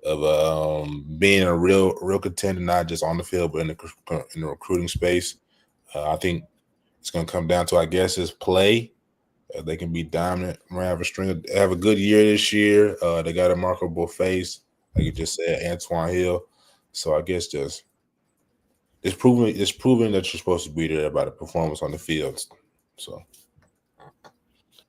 Speaker 1: of being a real contender, not just on the field, but in the recruiting space. I think it's going to come down to, I guess, is play. They can be dominant, have a good year this year. They got a marketable face, like you just said, Antoine Hill. So I guess just it's proving that you're supposed to be there by the performance on the field. So,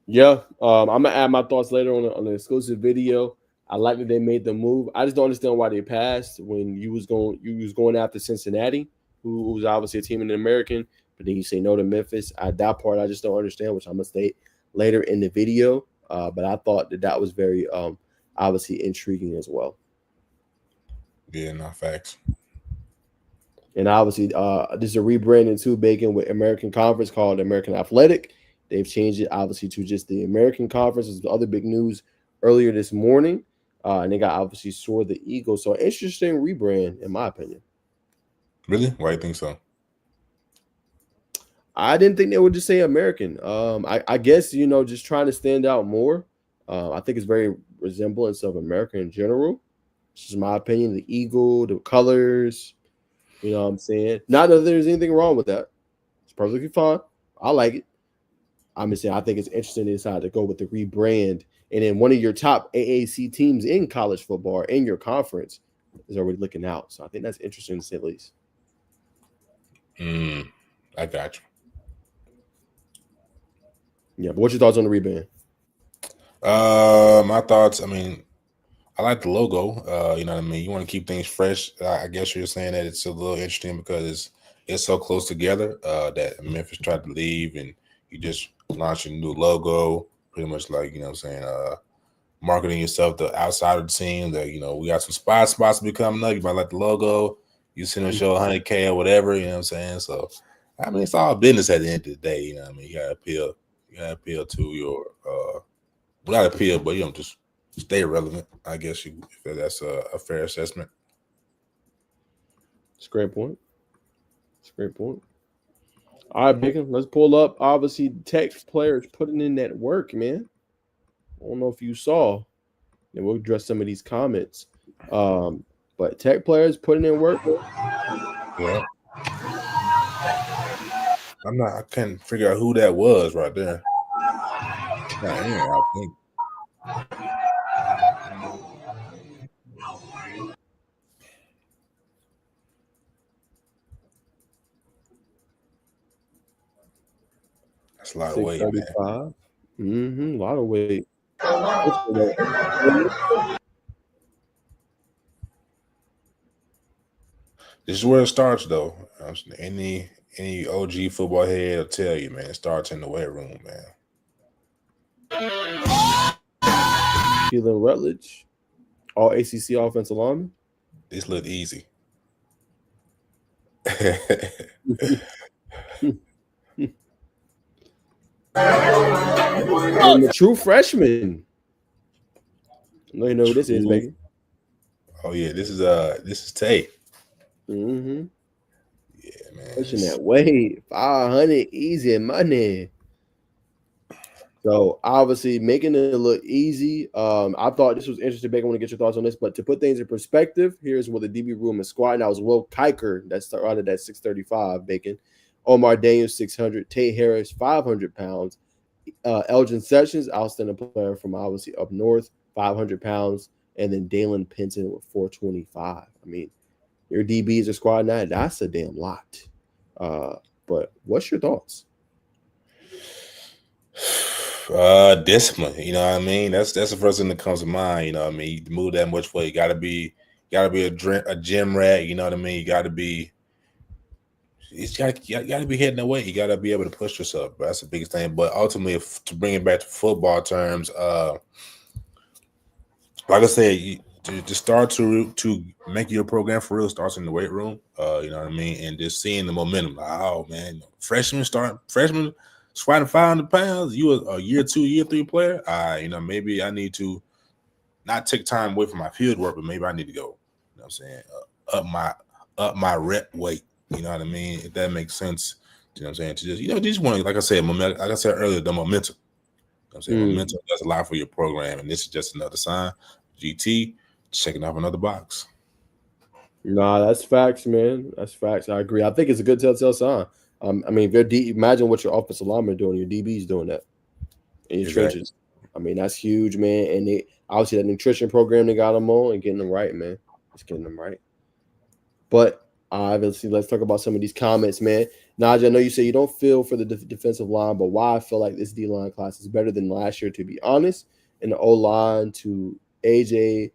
Speaker 1: yeah,
Speaker 3: I'm gonna add my thoughts later on the exclusive video. I like that they made the move. I just don't understand why they passed when you was going after Cincinnati. who's obviously a team in the American, but then you say no to Memphis. That part I just don't understand, which I'm gonna state later in the video. But I thought that was very obviously intriguing as well.
Speaker 1: Yeah, no facts.
Speaker 3: And obviously, this is a rebranding too, Bacon, with American Conference called American Athletic. They've changed it obviously to just the American Conference. Is the other big news earlier this morning, and they got obviously Soar the Eagles. So interesting rebrand, in my opinion.
Speaker 1: Really? Why do you think so?
Speaker 3: I didn't think they would just say American. I guess just trying to stand out more. I think it's very resemblance of America in general. This is my opinion. The eagle, the colors. You know what I'm saying? Not that there's anything wrong with that. It's perfectly fine. I like it. I'm just saying I think it's interesting they decided to go with the rebrand. And then one of your top AAC teams in college football in your conference is already looking out. So I think that's interesting to say the least.
Speaker 1: I got you.
Speaker 3: Yeah, but what's your thoughts on the rebrand?
Speaker 1: My thoughts, I mean, I like the logo. You know what I mean? You want to keep things fresh. I guess you're saying that it's a little interesting because it's so close together that Memphis tried to leave and you just launched a new logo, pretty much like, marketing yourself to outside of the team. That, we got some spots to be coming up. You might like the logo. You send a show 100K or whatever, you know what I'm saying? So, I mean, it's all business at the end of the day, you know what I mean? You got to appeal to your, not appeal, but, just stay relevant, I guess, if that's a fair assessment.
Speaker 3: It's a great point. All right, Bacon, let's pull up. Obviously, Tech players putting in that work, man. I don't know if you saw. And we'll address some of these comments. But Tech players putting in work.
Speaker 1: Yeah. I can't figure out who that was right there. I think. That's a lot of weight, man.
Speaker 3: 635. A lot of weight.
Speaker 1: This is where it starts, though. Any OG football head will tell you, man, it starts in the weight room, man.
Speaker 3: Keelan Rutledge, all ACC offensive lineman.
Speaker 1: This looked easy.
Speaker 3: And the true freshman. You know who this is, baby.
Speaker 1: Oh yeah, this is Tay.
Speaker 3: Mm-hmm.
Speaker 1: Yeah, man.
Speaker 3: Pushing that weight, 500 easy money. So obviously making it look easy. I thought this was interesting. Bacon, I want to get your thoughts on this, but to put things in perspective, here's what the DB room is squatting. That was Will Kiker that started at 635. Bacon, Omar Daniels 600, Tate Harris 500 pounds, Elgin Sessions, outstanding player from obviously up north, 500 pounds, and then Dalen Penton with 425. I mean, your DBs are squatting that. That's a damn lot. But what's your thoughts?
Speaker 1: Discipline, you know what I mean? That's the first thing that comes to mind, you know what I mean? You move that much weight, you gotta be a gym rat, you know what I mean? You gotta be hitting the weight, you gotta be able to push yourself, but that's the biggest thing. But ultimately, to bring it back to football terms, like I said, to start to make your program for real starts in the weight room, you know what I mean? And just seeing the momentum, like, oh man, freshman squatting 500 pounds, you a year 2, year 3 player. Maybe I need to not take time away from my field work, but maybe I need to go, you know what I'm saying, up my rep weight. You know what I mean? If that makes sense, you know what I'm saying? To just want to, like I said earlier, the momentum. You know what I'm saying? Momentum does a lot for your program, and this is just another sign. GT checking off another box.
Speaker 3: Nah, that's facts, man. That's facts. I agree. I think it's a good telltale sign. I mean, if imagine what your offensive linemen doing, your DBs doing that in your trenches. I mean, that's huge, man. And they obviously that nutrition program they got them on and getting them right, man. It's getting them right. But obviously, let's talk about some of these comments, man. Najee, I know you say you don't feel for the defensive line, but why I feel like this D-line class is better than last year, to be honest. And the O-line to AJ,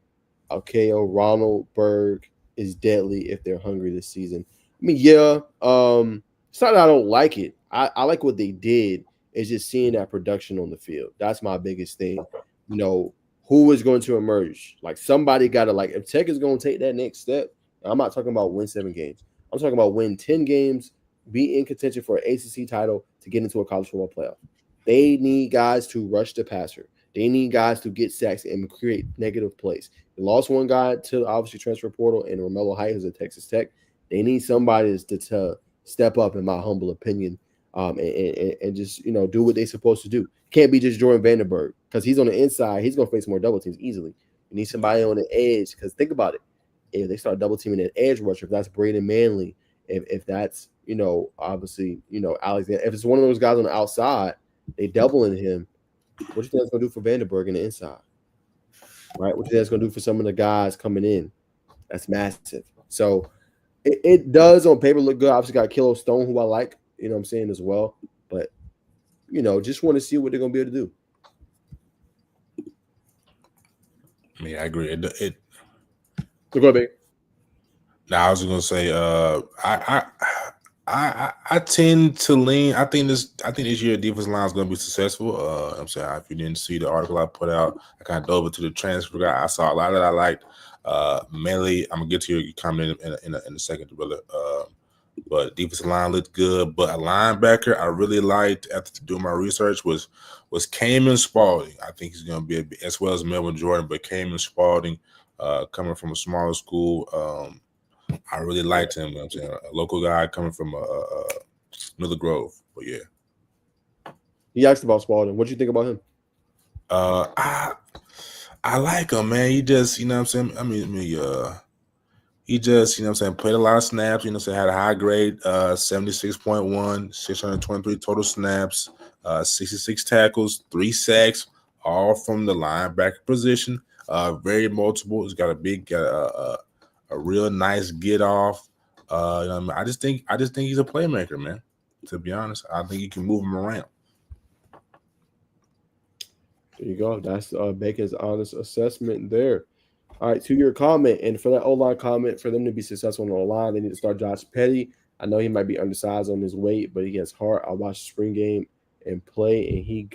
Speaker 3: Alkeo, Ronald, Berg is deadly if they're hungry this season. mean, yeah. It's not that I don't like it. I like what they did. It's just seeing that production on the field. That's my biggest thing. You know, who is going to emerge? Like somebody got to like. If Tech is going to take that next step, I'm not talking about win 7 games. I'm talking about win 10 games, be in contention for an ACC title to get into a college football playoff. They need guys to rush the passer. They need guys to get sacks and create negative plays. They lost one guy to obviously transfer portal and Romello Height, who's at Texas Tech. They need somebody to step up, in my humble opinion, and just do what they're supposed to do. Can't be just Jordan Vandenberg because he's on the inside. He's gonna face more double teams easily. You need somebody on the edge because think about it. If they start double teaming an edge rusher, if that's Braden Manley, if that's obviously Alexander, if it's one of those guys on the outside, they doubling him. What do you think that's gonna do for Vandenberg in the inside? Right? What do you think that's gonna do for some of the guys coming in? That's massive. So it does on paper look good. Obviously got Kilo Stone, who I like, what I'm saying as well. But just want to see what they're gonna be able to do.
Speaker 1: I mean, I agree.
Speaker 3: So go ahead.
Speaker 1: Now I was gonna say, I tend to lean. I think this year defense line is gonna be successful. I'm saying if you didn't see the article I put out, I kind of dove into the transfer guy. I saw a lot that I liked. Mainly, I'm gonna get to your comment in a second, brother. But defensive line looked good. But a linebacker I really liked after doing my research was Kamen Spalding. I think he's gonna be as well as Melvin Jordan, but Kamen Spalding, coming from a smaller school. I really liked him. I'm saying a local guy coming from Miller Grove. But yeah,
Speaker 3: He asked about Spalding. What do you think about him?
Speaker 1: I like him, man. He just, what I'm saying. He just, what I'm saying, played a lot of snaps. Had a high grade, 76.1, 623 total snaps, 66 tackles, 3 sacks, all from the linebacker position. Very multiple. He's got a real nice get off. I just think he's a playmaker, man. To be honest, I think you can move him around.
Speaker 3: There you go. That's Bacon's honest assessment there. All right, to your comment, and for that O-line comment, for them to be successful on the O-line, they need to start Josh Petty. I know he might be undersized on his weight, but he has heart. I watched the spring game and play, and he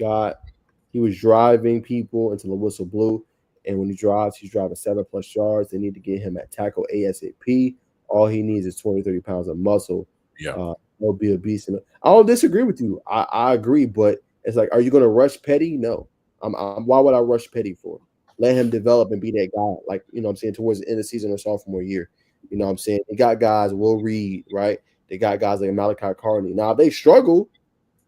Speaker 3: was driving people until the whistle blew. And when he drives, he's driving 7+ yards. They need to get him at tackle ASAP. All he needs is 20, 30 pounds of muscle.
Speaker 1: Yeah.
Speaker 3: He'll be a beast. I don't disagree with you. I agree, but it's like, are you going to rush Petty? No. Why would I rush Petty for? Let him develop and be that guy, like, I'm saying, towards the end of the season or sophomore year. I'm saying? They got guys, Will Reed, right? They got guys like Malachi Carney. Now, if they struggle,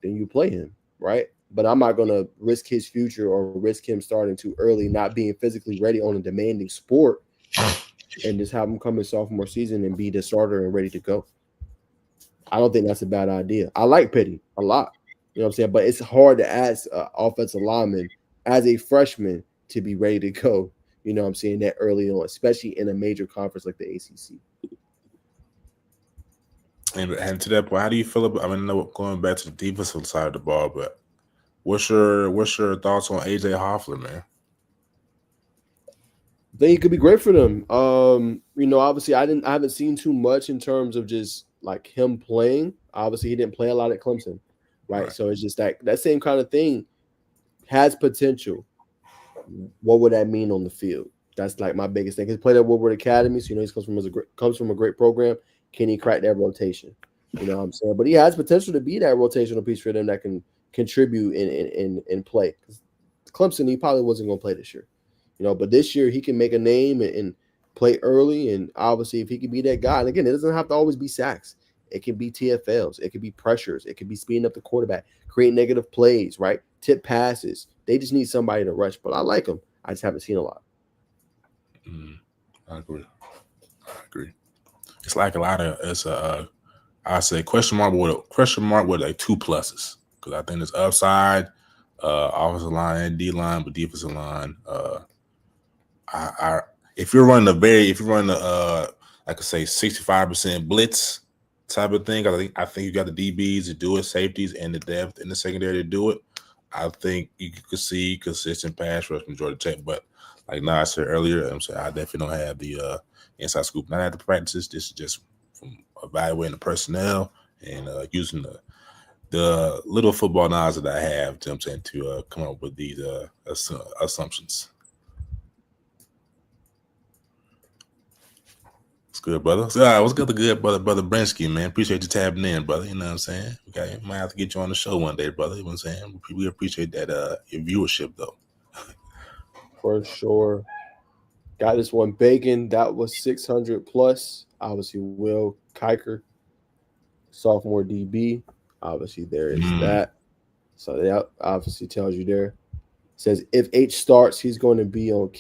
Speaker 3: then you play him, right? But I'm not going to risk his future or risk him starting too early, not being physically ready on a demanding sport, and just have him come in sophomore season and be the starter and ready to go. I don't think that's a bad idea. I like Petty a lot. You know what I'm saying? But it's hard to ask offensive lineman as a freshman to be ready to go, I'm saying, that early on, especially in a major conference like the ACC.
Speaker 1: And to that point, how do you feel about? I mean, going back to the defensive side of the ball, but what's your thoughts on AJ Hoffler, man?
Speaker 3: I think he could be great for them. Obviously, I haven't seen too much in terms of just like him playing. Obviously, he didn't play a lot at Clemson, right? So it's just that same kind of thing has potential. What would that mean on the field? That's like my biggest thing. He played at Woodward Academy, so he comes from a great program. Can he crack that rotation? You know what I'm saying? But he has potential to be that rotational piece for them that can contribute and play. Clemson, he probably wasn't going to play this year, But this year he can make a name and play early, and obviously if he can be that guy. And again, it doesn't have to always be sacks. It can be TFLs. It can be pressures. It can be speeding up the quarterback, create negative plays, right? Tip passes. They just need somebody to rush. But I like him. I just haven't seen a lot.
Speaker 1: I agree. It's like a lot of I say question mark with like 2 pluses, because I think there's upside, offensive line and D line, but defensive line. If you're running like I say 65% blitz type of thing, I think you got the DBs to do it, safeties and the depth in the secondary to do it. I think you could see consistent pass rush from Georgia Tech, but like I said earlier, I definitely don't have the inside scoop. Not at the practices. This is just from evaluating the personnel and using the little football knowledge that I have, you know what I'm saying, to come up with these assumptions. It's good, brother. So, what's good, brother Brensky, man? Appreciate you tapping in, brother. You know what I'm saying? Okay, might have to get you on the show one day, brother. You know what I'm saying? We appreciate that your viewership, though.
Speaker 3: For sure. Got this one bacon. That was 600 plus. Obviously, Will Kiker, sophomore DB. Obviously, there is that. So that obviously tells you there. Says if H starts, he's going to be on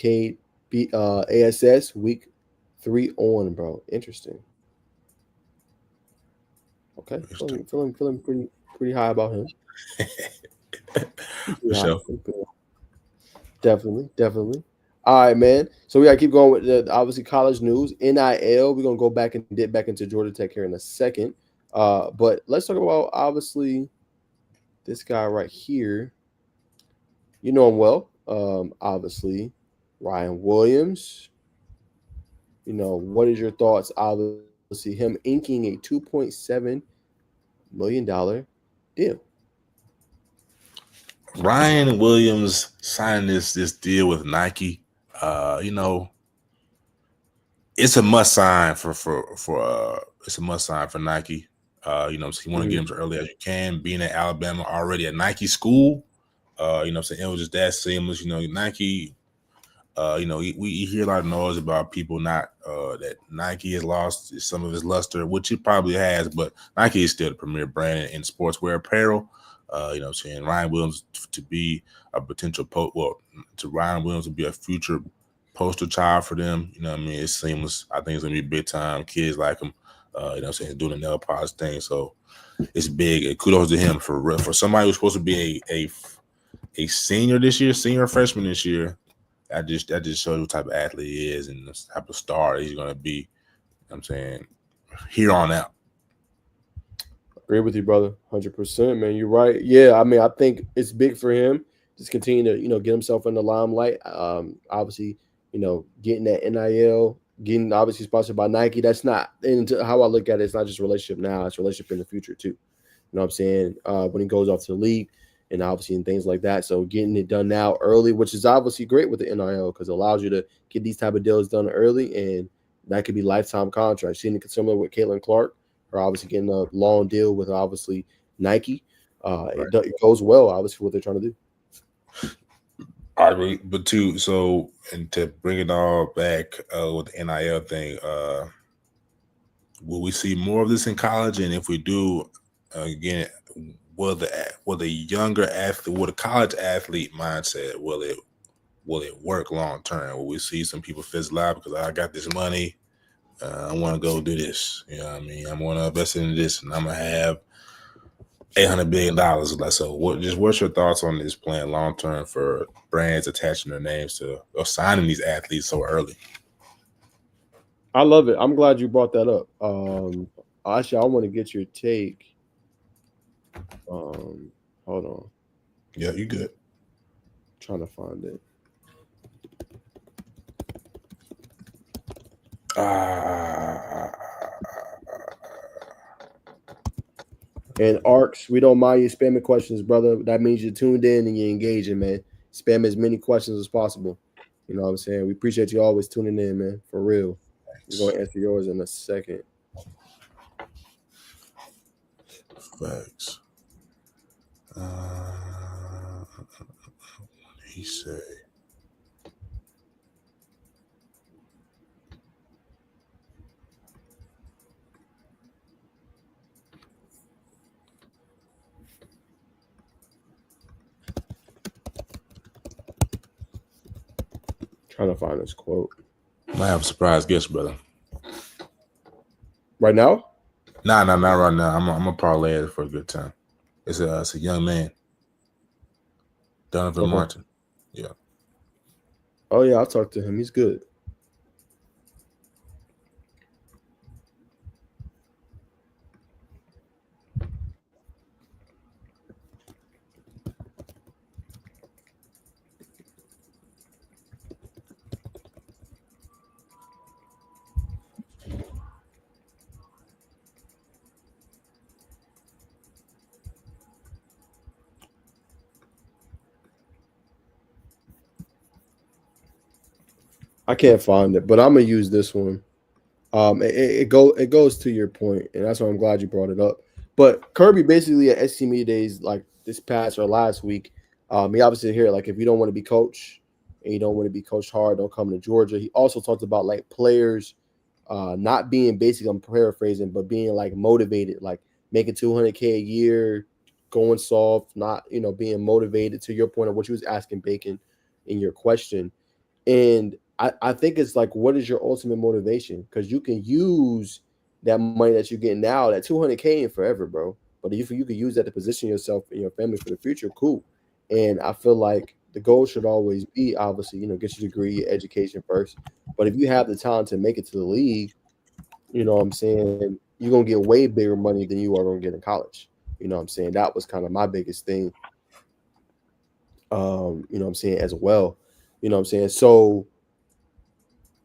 Speaker 3: ASS week 3 on, bro. Interesting. Okay, feeling pretty high about him.
Speaker 1: For sure.
Speaker 3: Definitely. All right, man. So we gotta keep going with the obviously college news. NIL. We're gonna go back and dip back into Georgia Tech here in a second. But let's talk about obviously this guy right here. You know him well. Obviously, Ryan Williams. You know, what is your thoughts? Obviously, him inking a $2.7 million deal.
Speaker 1: Ryan Williams signing this deal with Nike. You know, it's a must sign for it's a must sign for Nike. You know, so you want to get him as early as you can. Being at Alabama already, a Nike school. You know what I'm saying? It was just that seamless. You know, Nike, you know, we hear a lot of noise about people not that Nike has lost some of its luster, which it probably has, but Nike is still the premier brand in sportswear apparel. You know what I'm saying? Ryan Williams to be a potential Ryan Williams to be a future poster child for them. You know what I mean? It's seamless. I think it's gonna be big time. Kids like him. You know what I'm saying? Doing the nail polish thing. So it's big. And kudos to him for real. For somebody who's supposed to be a senior this year, senior freshman this year. That just shows what type of athlete he is and the type of star he's gonna be. You know what I'm saying, here on out.
Speaker 3: Agree with you, brother. 100%, man. You're right. Yeah, I mean, I think it's big for him. Just continue to, you know, get himself in the limelight. Obviously, you know, getting that NIL, getting obviously sponsored by Nike. That's not, and how I look at it, it's not just a relationship now, it's a relationship in the future too. You know what I'm saying? When he goes off to the league and obviously and things like that. So getting it done now early, which is obviously great with the NIL because it allows you to get these type of deals done early, and that could be lifetime contracts. Seeing it similar with Caitlin Clark, or obviously getting a long deal with obviously Nike. It goes well, obviously, what they're trying to do.
Speaker 1: I agree, but too. So, and to bring it all back with the NIL thing, will we see more of this in college? And if we do, again, will the younger athlete, will the college athlete mindset, will it work long term? Will we see some people fizzle out because I got this money, I want to go do this? You know what I mean? I'm going to invest in this, and I'm gonna have $800 billion. So, what's your thoughts on this playing long term for brands attaching their names to or signing these athletes so early?
Speaker 3: I love it. I'm glad you brought that up. Actually, I want to get your take. Hold on.
Speaker 1: Yeah, you good.
Speaker 3: Trying to find it. And ARCs, we don't mind you spamming questions, brother. That means you're tuned in and you're engaging, man. Spam as many questions as possible. You know what I'm saying? We appreciate you always tuning in, man. For real. We're going to answer yours in a second.
Speaker 1: Facts. He said.
Speaker 3: Trying to find this quote.
Speaker 1: Might have a surprise guest, brother.
Speaker 3: Right now?
Speaker 1: Nah, not right now. I'm gonna parlay it for a good time. It's a young man, Donovan Martin. Yeah.
Speaker 3: Oh yeah, I'll talk to him. He's good. I can't find it, but I'm gonna use this one. It goes to your point, and that's why I'm glad you brought it up. But Kirby basically at SC Media Days like this past or last week, he obviously here like if you don't want to be coached and you don't want to be coached hard, don't come to Georgia. He also talked about like players not being basically, I'm paraphrasing, but being like motivated, like making 200K a year, going soft, not being motivated. To your point of what you was asking Bacon in your question, and I think it's like, what is your ultimate motivation? Because you can use that money that you're getting now, that 200K in forever, bro. But if you could use that to position yourself and your family for the future, cool. And I feel like the goal should always be, obviously, get your degree, your education first. But if you have the talent to make it to the league, you know what I'm saying, you're going to get way bigger money than you are going to get in college. You know what I'm saying? That was kind of my biggest thing, you know what I'm saying, as well. You know what I'm saying? So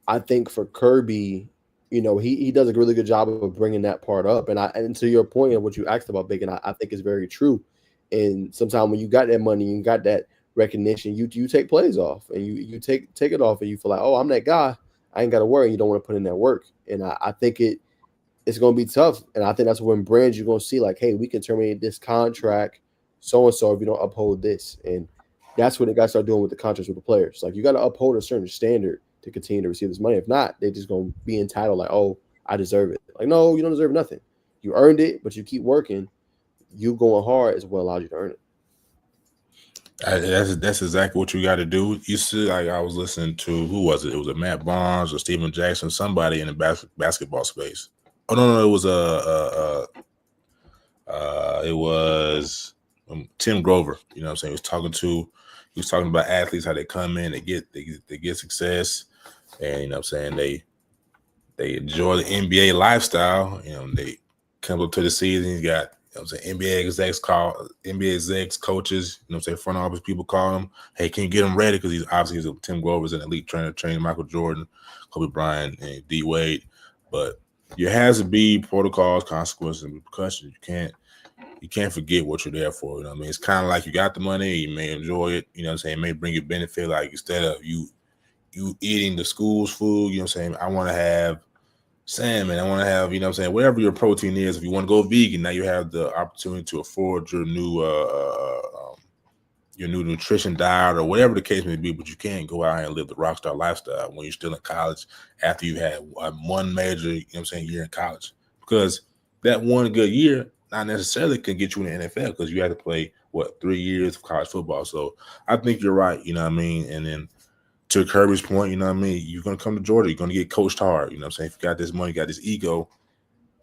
Speaker 3: I think for Kirby, he does a really good job of bringing that part up. And to your point of what you asked about Bacon, I think is very true. And sometimes when you got that money, you got that recognition, you take plays off and you take it off and you feel like, oh, I'm that guy. I ain't got to worry. You don't want to put in that work. And I think it's going to be tough. And I think that's when brands you're going to see like, hey, we can terminate this contract so-and-so if you don't uphold this. And that's what they got to start doing with the contracts with the players. Like, you got to uphold a certain standard to continue to receive this money. If not, they're just going to be entitled like, oh, I deserve it. Like, no, you don't deserve nothing. You earned it, but you keep working. You going hard is what allows you to earn it.
Speaker 1: That's exactly what you got to do. You see, like I was listening to, who was it? It was a Matt Barnes or Steven Jackson, somebody in the basketball space. Oh no, it was it was Tim Grover. You know what I'm saying? He was talking about athletes, how they come in, they get success, and you know what I'm saying, they enjoy the NBA lifestyle. You know, they come up to the season. You got, you know what I'm saying, NBA execs, coaches, you know what I'm saying, front office people call him, hey, can you get him ready? Because Tim Grover's an elite trainer, training Michael Jordan, Kobe Bryant, and D Wade. But there has to be protocols, consequences, and repercussions. You can't forget what you're there for. You know what I mean? It's kind of like you got the money, you may enjoy it, you know what I'm saying, it may bring you benefit. Like, instead of you eating the school's food, you know what I'm saying, I want to have salmon, I want to have, you know what I'm saying, whatever your protein is. If you want to go vegan, now you have the opportunity to afford your new nutrition diet or whatever the case may be. But you can't go out and live the rock star lifestyle when you're still in college after you had one major, you know what I'm saying, year in college, because that one good year not necessarily can get you in the NFL, because you have to play 3 years of college football. So I think you're right, you know what I mean. And then to Kirby's point, you know what I mean, you're going to come to Georgia, you're going to get coached hard, you know what I'm saying. If you got this money, you got this ego,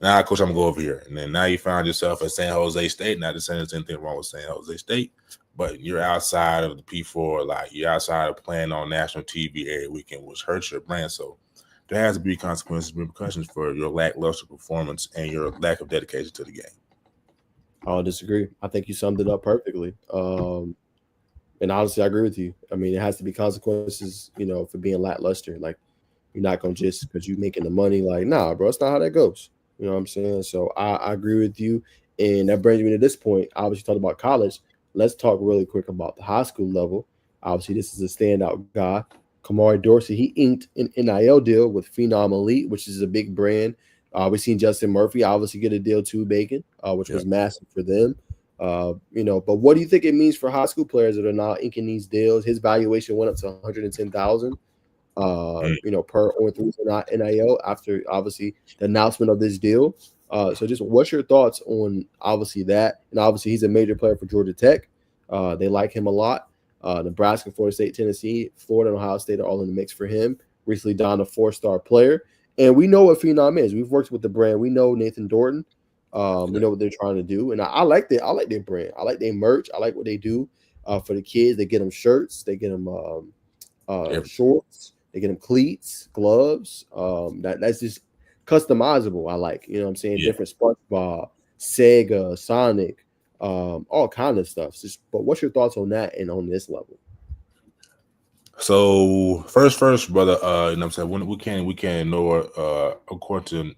Speaker 1: now, coach, I'm going to go over here. And then now you find yourself at San Jose State. Not to say there's anything wrong with San Jose State, but you're outside of the P4, like you're outside of playing on national TV every weekend, which hurts your brand. So there has to be consequences, repercussions for your lackluster performance and your lack of dedication to the game.
Speaker 3: I'll disagree. I think you summed it up perfectly. And honestly, I agree with you. I mean, it has to be consequences, for being lackluster. Like, you're not going to just because you're making the money, like, nah, bro, that's not how that goes. You know what I'm saying? So I agree with you. And that brings me to this point. Obviously, talked about college. Let's talk really quick about the high school level. Obviously, this is a standout guy. Kamari Dorsey, he inked an NIL deal with Phenom Elite, which is a big brand. We've seen Justin Murphy obviously get a deal too, Bacon, which was massive for them. But what do you think it means for high school players that are now inking these deals? His valuation went up to $110,000, per NIL after obviously the announcement of this deal. So just what's your thoughts on obviously that? And obviously he's a major player for Georgia Tech. They like him a lot. Nebraska, Florida State, Tennessee, Florida, and Ohio State are all in the mix for him. Recently donned a 4-star player. And we know what Phenom is. We've worked with the brand. We know Nathan Dorton. We know what they're trying to do. And I like that. I like their brand. I like their merch. I like what they do for the kids. They get them shirts. They get them shorts. They get them cleats, gloves. That's just customizable. I like, you know what I'm saying? Different SpongeBob, Sega, Sonic, all kind of stuff. But what's your thoughts on that and on this level?
Speaker 1: So first, brother, you know what I'm saying, when we can't ignore according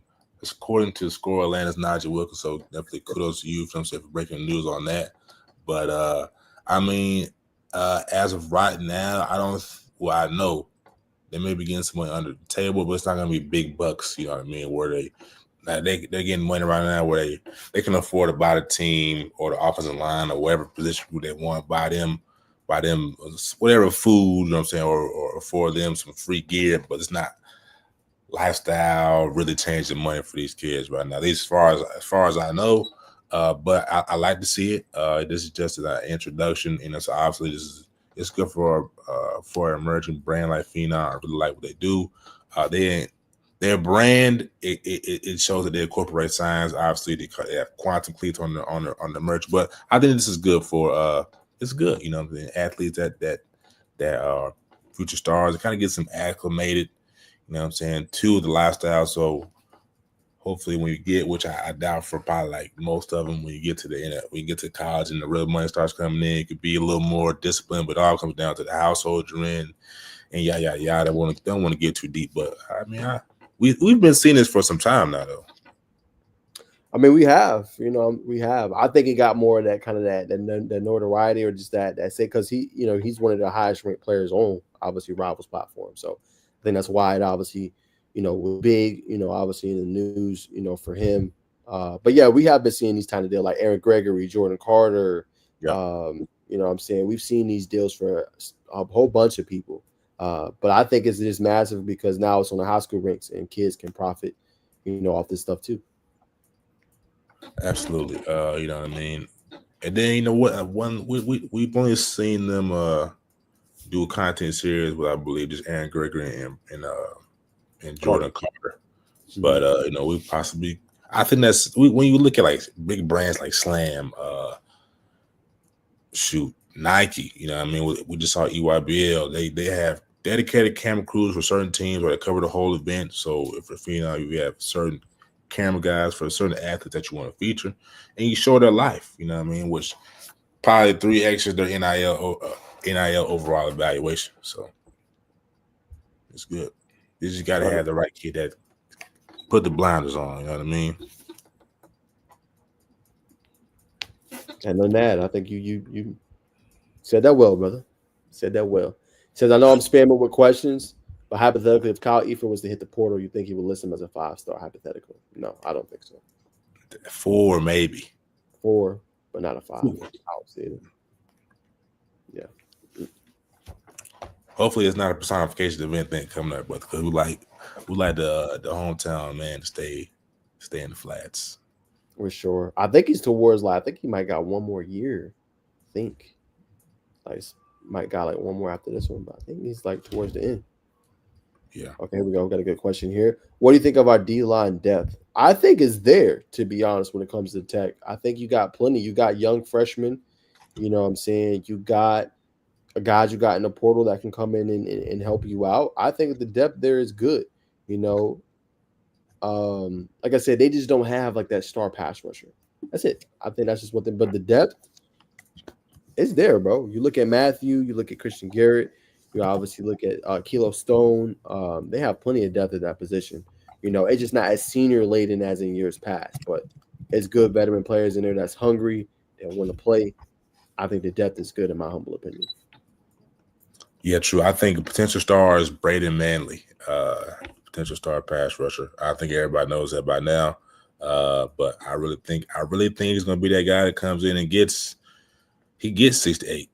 Speaker 1: to Score Atlanta's Nigel Wilkins. So definitely kudos to you, for breaking news on that. But I mean, as of right now, I know They may be getting some money under the table, but it's not going to be big bucks. You know what I mean? Where they're getting money right now where they can afford to buy the team or the offensive line or whatever position group they want, buy them whatever food, you know what I'm saying, or afford them some free gear, but it's not lifestyle really changing money for these kids right now. At least as far as I know. But I like to see it. This is just an introduction, and so obviously it's good for an emerging brand like Phenom. I really like what they do. Their brand it shows that they incorporate science. Obviously, they have quantum cleats on the merch, but I think this is good for it's good. You know, the athletes that are future stars. It kind of gets them acclimated. You know what I'm saying, to the lifestyle. So hopefully when you get, which I doubt for probably like most of them, when you get to when you get to college and the real money starts coming in, it could be a little more disciplined, but it all comes down to the household you're in and yada. Don't want to get too deep, but I mean, we've been seeing this for some time now, though.
Speaker 3: I mean, we have. I think he got more of that kind of that notoriety or just that say because he's one of the highest ranked players on obviously Rivals platform. So I think that's why it obviously was big. Obviously in the news. For him. But yeah, we have been seeing these kind of deals like Aaron Gregory, Jordan Carter.
Speaker 1: Yeah.
Speaker 3: What I'm saying we've seen these deals for a whole bunch of people. But I think it's just massive because now it's on the high school ranks and kids can profit, off this stuff too.
Speaker 1: Absolutely. You know what I mean? And then you know what? We've only seen them do a content series with I believe just Aaron Gregory and Jordan Carter. Mm-hmm. But we possibly I think that's when you look at like big brands like Slam, Nike, you know what I mean? We just saw EYBL. They have dedicated camera crews for certain teams where they cover the whole event. So if you have certain camera guys for certain athletes that you want to feature, and you show their life, you know what I mean, which probably 3x's their NIL overall evaluation. So it's good. You just got to have the right kid that put the blinders on, you know what I mean?
Speaker 3: And on that, I think you said that well, brother. Said that well. Says, I know I'm spamming with questions, but hypothetically, if Kyle Efer was to hit the portal, you think he would list him as a 5-star, hypothetically? No, I don't think so.
Speaker 1: 4, maybe.
Speaker 3: 4, but not a 5. I don't see it. Yeah.
Speaker 1: Hopefully, it's not a personification event thing coming up, but because we like the hometown man to stay in the flats.
Speaker 3: For sure. I think he's towards I think he might got one more year. I think. Might got one more after this one, but I think he's towards the end.
Speaker 1: Yeah.
Speaker 3: Okay, here we go. We got a good question here. What do you think of our D-line depth? I think it's there, to be honest, when it comes to tech. I think you got plenty. You got young freshmen. You know what I'm saying? You got guys you got in the portal that can come in and help you out. I think the depth there is good. Like I said, they just don't have that star pass rusher. That's it. I think that's just what but the depth is there, bro. You look at Matthew, you look at Christian Garrett, you obviously look at Kilo Stone. They have plenty of depth at that position. It's just not as senior laden as in years past, but it's good veteran players in there that's hungry and want to play. I think the depth is good in my humble opinion.
Speaker 1: Yeah, true. I think a potential star is Braden Manley, potential star pass rusher. I think everybody knows that by now. But I really think he's going to be that guy that comes in and gets 6 to 8.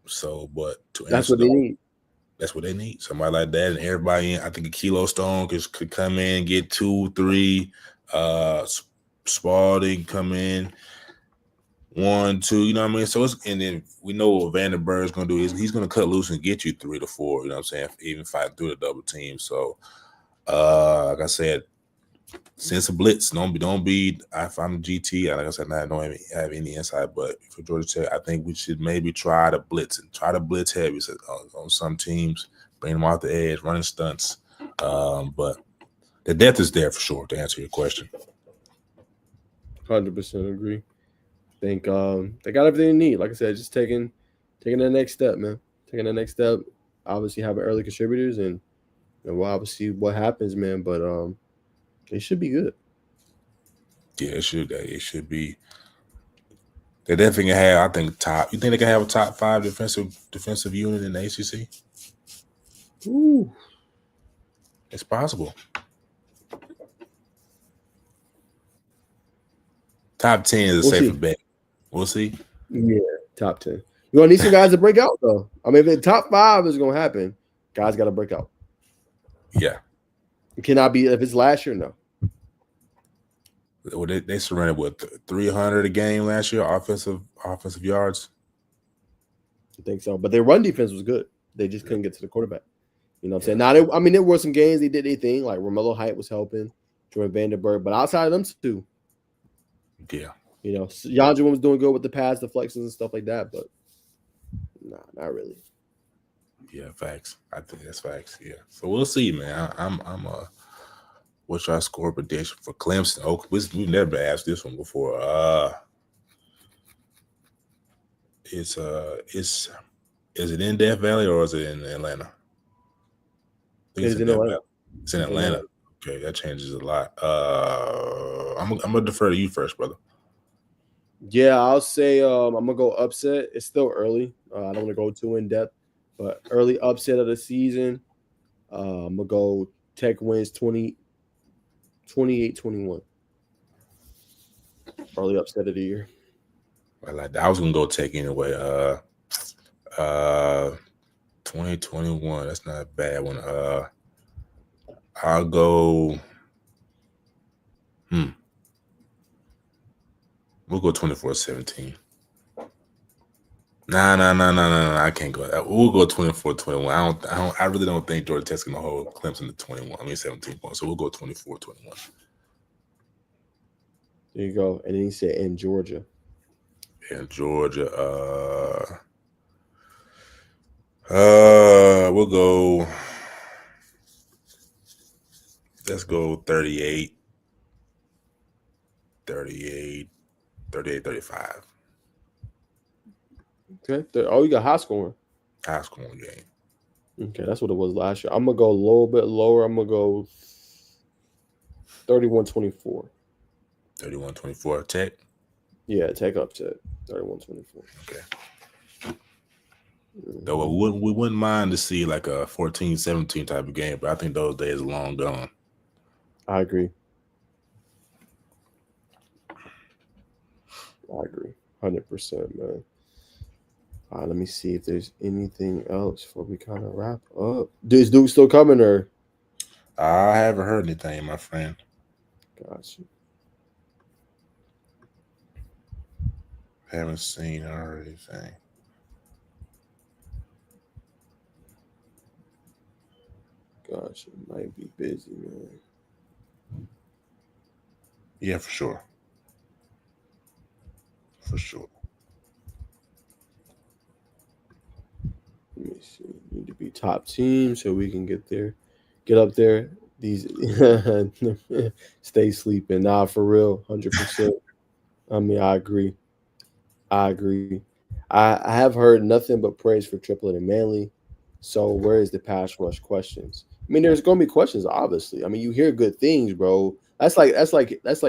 Speaker 1: So, but
Speaker 3: that's what they need.
Speaker 1: That's what they need. Somebody like that, and everybody in. I think a Kilo Stone could come in, get 2, 3. Spalding come in 1, 2. You know what I mean? So and then we know what Vandenberg is going to do. He's going to cut loose and get you 3 to 4. You know what I'm saying? Even fighting through the double team. So, like I said, sense of blitz. Don't be. If I'm GT, like I said, I don't have any insight. But for Georgia Tech, I think we should maybe try to blitz heavy on some teams, bring them off the edge, running stunts. But the depth is there for sure. To answer your question,
Speaker 3: 100% agree. I think they got everything they need. Like I said, just taking the next step, man. Taking the next step. Obviously, having early contributors, and we'll obviously see what happens, man. But it should be good.
Speaker 1: Yeah, it should. It should be. They definitely can have. I think top. You think they can have a top 5 defensive unit in the ACC?
Speaker 3: Ooh.
Speaker 1: It's possible. Top 10 is a
Speaker 3: We'll
Speaker 1: safer
Speaker 3: see.
Speaker 1: bet. We'll see.
Speaker 3: Yeah, top 10. You're gonna need some guys to break out though. I mean, if the top 5 is gonna happen, guys got to break out.
Speaker 1: Yeah.
Speaker 3: It cannot be if it's last year. No,
Speaker 1: Well, they surrendered with 300 a game last year, offensive yards.
Speaker 3: I think so. But their run defense was good. They just couldn't get to the quarterback. You know what I'm saying? Now, there were some games they did their thing. Like Romello Height was helping, Jordan Vanderberg. But outside of them two,
Speaker 1: Yeah.
Speaker 3: you know, Yandra was doing good with the pass deflections and stuff like that. But nah, not really.
Speaker 1: Yeah, facts. I think that's facts. Yeah. So we'll see, man. I'm what's our score prediction for Clemson? Oh, we've never asked this one before. Is it in Death Valley or is it in Atlanta? I think
Speaker 3: It's in
Speaker 1: Death
Speaker 3: Atlanta.
Speaker 1: Valley. It's in Atlanta. Okay, that changes a lot. I'm gonna defer to you first, brother.
Speaker 3: Yeah, I'll say I'm gonna go upset. It's still early. I don't want to go too in depth, but early upset of the season. I'm gonna go Tech wins 28-21. Early upset of the year.
Speaker 1: I like that. I was gonna go Tech anyway. 2021. That's not a bad one. I'll go. We'll go 24-17. Nah. I can't go. We'll go 24-21. I really don't think Georgia Tech's gonna hold Clemson to 21. 17 points. So we'll go 24-21.
Speaker 3: There you go. And then he said in Georgia.
Speaker 1: In Georgia, we'll go. Let's go 38, 35.
Speaker 3: Okay. Oh, you got high scoring.
Speaker 1: High scoring game.
Speaker 3: Okay, that's what it was last year. I'm gonna go a little bit lower. I'm gonna go 31-24.
Speaker 1: 31-24 Tech.
Speaker 3: Yeah, Tech upset. 31-24.
Speaker 1: Okay. Though we wouldn't mind to see like a 14-17 type of game, but I think those days are long gone.
Speaker 3: I agree. 100%, man. All right, let me see if there's anything else before we kind of wrap up. Is Duke still coming or?
Speaker 1: I haven't heard anything, my friend.
Speaker 3: Gotcha.
Speaker 1: Haven't seen or heard anything.
Speaker 3: Gotcha. Might be busy, man.
Speaker 1: Yeah, for sure. For sure.
Speaker 3: Let me see. Need to be top team so we can get up there. These stay sleeping. Nah, for real, 100%. I mean, I agree. I have heard nothing but praise for Triplet and Manley. So where is the pass rush questions? I mean, there's gonna be questions, obviously. I mean, you hear good things, bro. That's like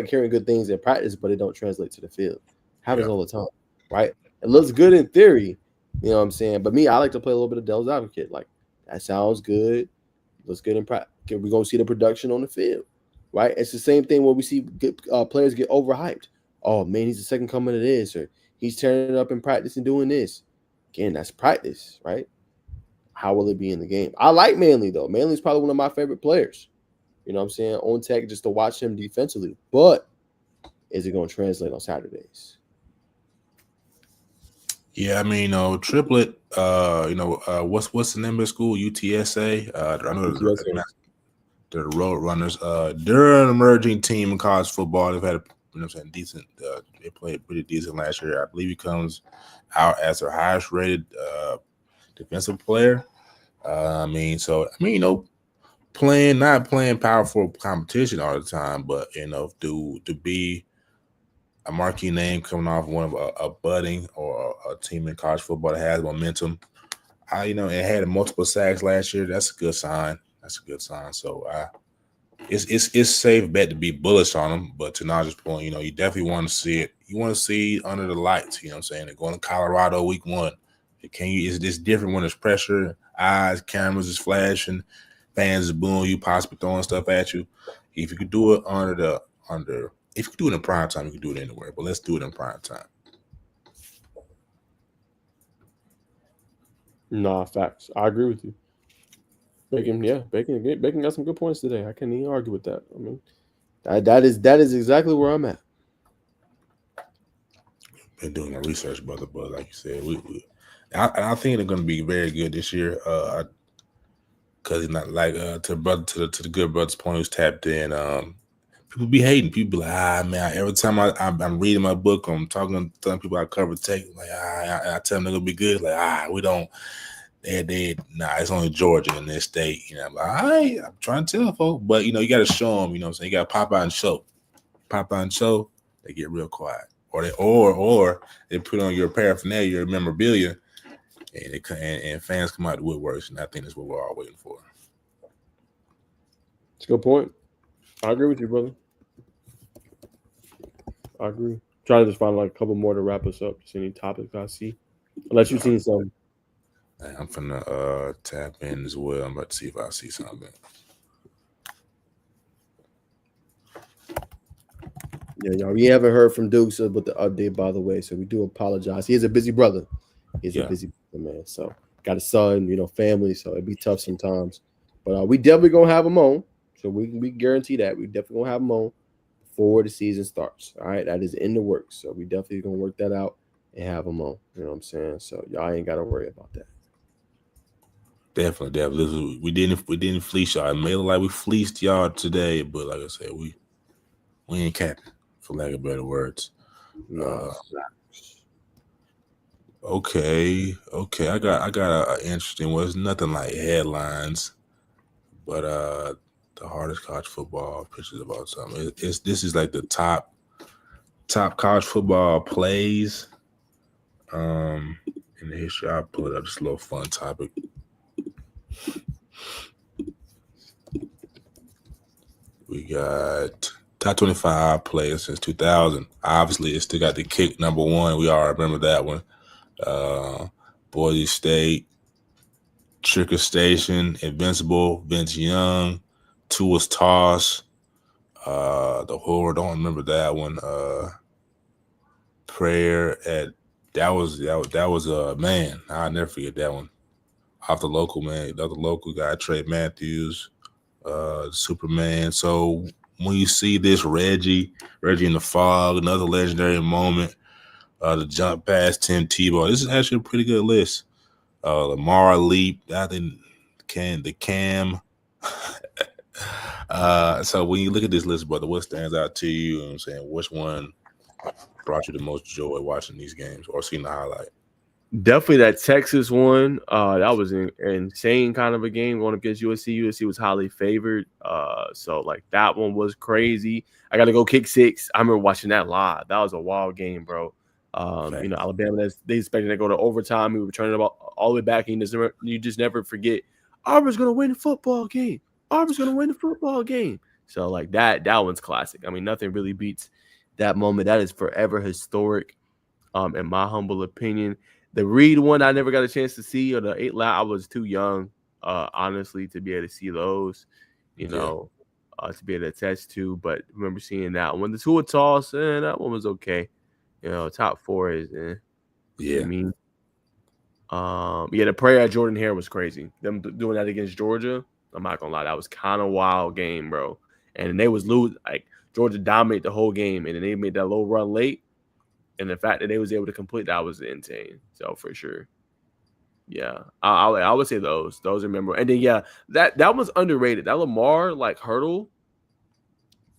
Speaker 3: hearing good things in practice, but it don't translate to the field. Happens all the time, right? It looks good in theory, you know what I'm saying? But me, I like to play a little bit of devil's advocate. Like, that sounds good. Looks good in practice. We're going to see the production on the field, right? It's the same thing when we see good, players get overhyped. Oh, man, he's the second coming of this, or he's turning it up in practice and doing this. Again, that's practice, right? How will it be in the game? I like Manley, though. Manley's probably one of my favorite players. You know what I'm saying? On Tech, just to watch him defensively. But is it going to translate on Saturdays?
Speaker 1: Yeah, I mean, Triplet. What's the name of the school? UTSA. I know they're the Road Runners. They're an emerging team in college football. They've had decent. They played pretty decent last year. I believe he comes out as their highest rated defensive player. Not playing powerful competition all the time, but to be a marquee name coming off one of a budding or a team in college football that has momentum. It had multiple sacks last year. That's a good sign. So it's safe bet to be bullish on them. But to Najee's point, you definitely want to see it. You want to see it under the lights. You know what I'm saying? They're going to Colorado week 1. It's different when there's pressure, eyes, cameras is flashing, fans is booing you, possibly throwing stuff at you. If you could do it if you could do it in prime time, you can do it anywhere. But let's do it in prime time.
Speaker 3: Nah, facts. I agree with you. Bacon got some good points today. I can't even argue with that. I mean, that is exactly where I'm at.
Speaker 1: Been doing the research, brother. But like you said, I think they're going to be very good this year. Because it's not like to the good brother's point who's tapped in. People be hating. People be like, man. Every time I'm reading my book, I'm telling people I cover tech, like I tell them they're gonna be good. Like we don't. It's only Georgia in this state. I'm like, all right, I'm trying to tell folks, but you got to show them. What I'm saying, you got to pop out and show. They get real quiet, or they put on your paraphernalia, your memorabilia, and fans come out the woodworks, and I think that's what we're all waiting for.
Speaker 3: It's a good point. I agree with you, brother. I agree. Trying to just find like a couple more to wrap us up. Just any topics I see, unless you've seen some.
Speaker 1: I'm finna tap in as well. I'm about to see if I see something.
Speaker 3: Yeah, y'all. We haven't heard from Dukes about the update, by the way, so we do apologize. He is a busy brother. He's a busy brother, man. So got a son, family, so it'd be tough sometimes. But we definitely gonna have him on. So we guarantee that we definitely gonna have him on before the season starts. All right, that is in the works. So we definitely gonna work that out and have him on. You know what I'm saying? So y'all ain't gotta worry about that.
Speaker 1: Definitely. We didn't fleece y'all. It may look like we fleeced y'all today, but like I said, we ain't capping, for lack of better words. Okay. I got an interesting one. It's nothing like headlines, but the hardest college football pitches of all time. This is like the top college football plays in the history. I'll pull it up. Just a little fun topic. We got top 25 players since 2000. Obviously, it still got the kick number one. We all remember that one. Boise State, Tricker Station, Invincible, Vince Young, Tua's Toss, the Horror, don't remember that one. Prayer at that was man, I'll never forget that one. Off the local man, the other local guy, Trey Matthews, Superman. So when you see this Reggie in the Fog, another legendary moment, the jump past Tim Tebow. This is actually a pretty good list. Lamar Leap, I think the Cam. So when you look at this list, brother, what stands out to you? You know what I'm saying, which one brought you the most joy watching these games or seeing the highlight?
Speaker 3: Definitely that Texas one. That was an insane kind of a game going up against USC. USC was highly favored. So like that one was crazy. I got to go kick six. I remember watching that live. That was a wild game, bro. Alabama, they expected to go to overtime. We were turning it all the way back. And you just never forget. Auburn's going to win the football game. So like that one's classic. I mean, nothing really beats that moment. That is forever historic, in my humble opinion. The Reed one, I never got a chance to see, or the 8 lap, I was too young, honestly, to be able to see those, to be able to attest to. But I remember seeing that one. The Tua toss, that one was okay. Top four is,
Speaker 1: yeah.
Speaker 3: I mean, the prayer at Jordan Hare was crazy. Them doing that against Georgia, I'm not gonna lie, that was kind of wild game, bro. And they was lose, like Georgia dominated the whole game, and then they made that little run late. And the fact that they was able to complete that was insane. So for sure, yeah, I would say those are memorable. And then that was underrated. That Lamar hurdle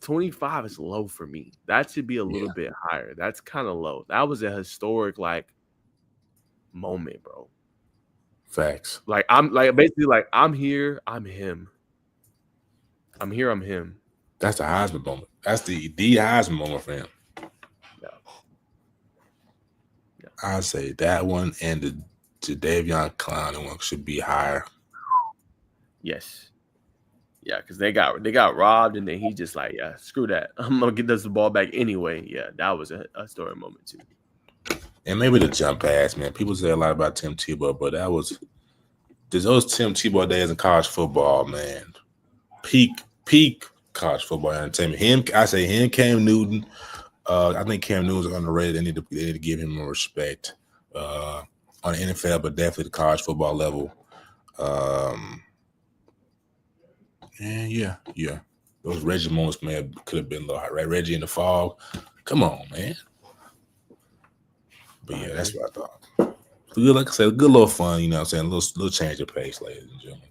Speaker 3: 25 is low for me. That should be a little bit higher. That's kind of low. That was a historic moment, bro.
Speaker 1: Facts.
Speaker 3: I'm here, I'm him. I'm here, I'm him.
Speaker 1: That's the Heisman moment. That's the Heisman moment for him. I say that one and the Jadeveon Clowney one should be higher.
Speaker 3: Yes. Yeah, because they got robbed, and then he just screw that. I'm gonna get this ball back anyway. Yeah, that was a story moment too.
Speaker 1: And maybe the jump pass, man. People say a lot about Tim Tebow, but those Tim Tebow days in college football, man. Peak college football entertainment. Him, Cam Newton. I think Cam Newton's underrated. They need to give him more respect on the NFL, but definitely the college football level. Yeah. Those Reggie moments, man, could have been a little high, right? Reggie in the fog. Come on, man. But yeah, that's what I thought. Good, like I said, a good little fun, you know what I'm saying? A little change of pace, ladies and gentlemen.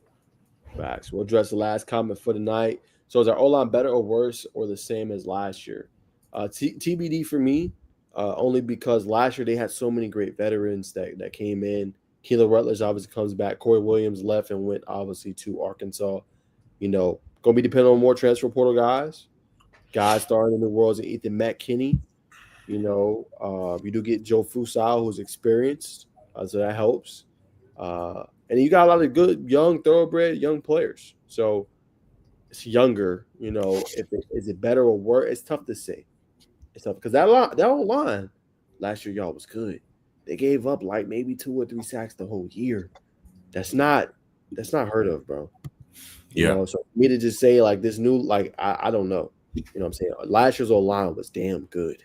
Speaker 3: Facts. We'll address the last comment for the night. So is our O-line better or worse or the same as last year? TBD for me, only because last year they had so many great veterans that came in. Keelan Rutledge obviously comes back. Corey Williams left and went obviously to Arkansas. You know, going to be dependent on more transfer portal guys starring in the worlds of Ethan McKinney. You know, you do get Joe Fusau, who's experienced, so that helps. And you got a lot of good young thoroughbred young players. So it's younger. You know, is it better or worse? It's tough to say. It's tough because that whole line last year, y'all, was good. They gave up like maybe 2 or 3 sacks the whole year. That's not heard of, bro. You know, so for me to just say like this new, like I don't know. You know what I'm saying? Last year's O-line was damn good.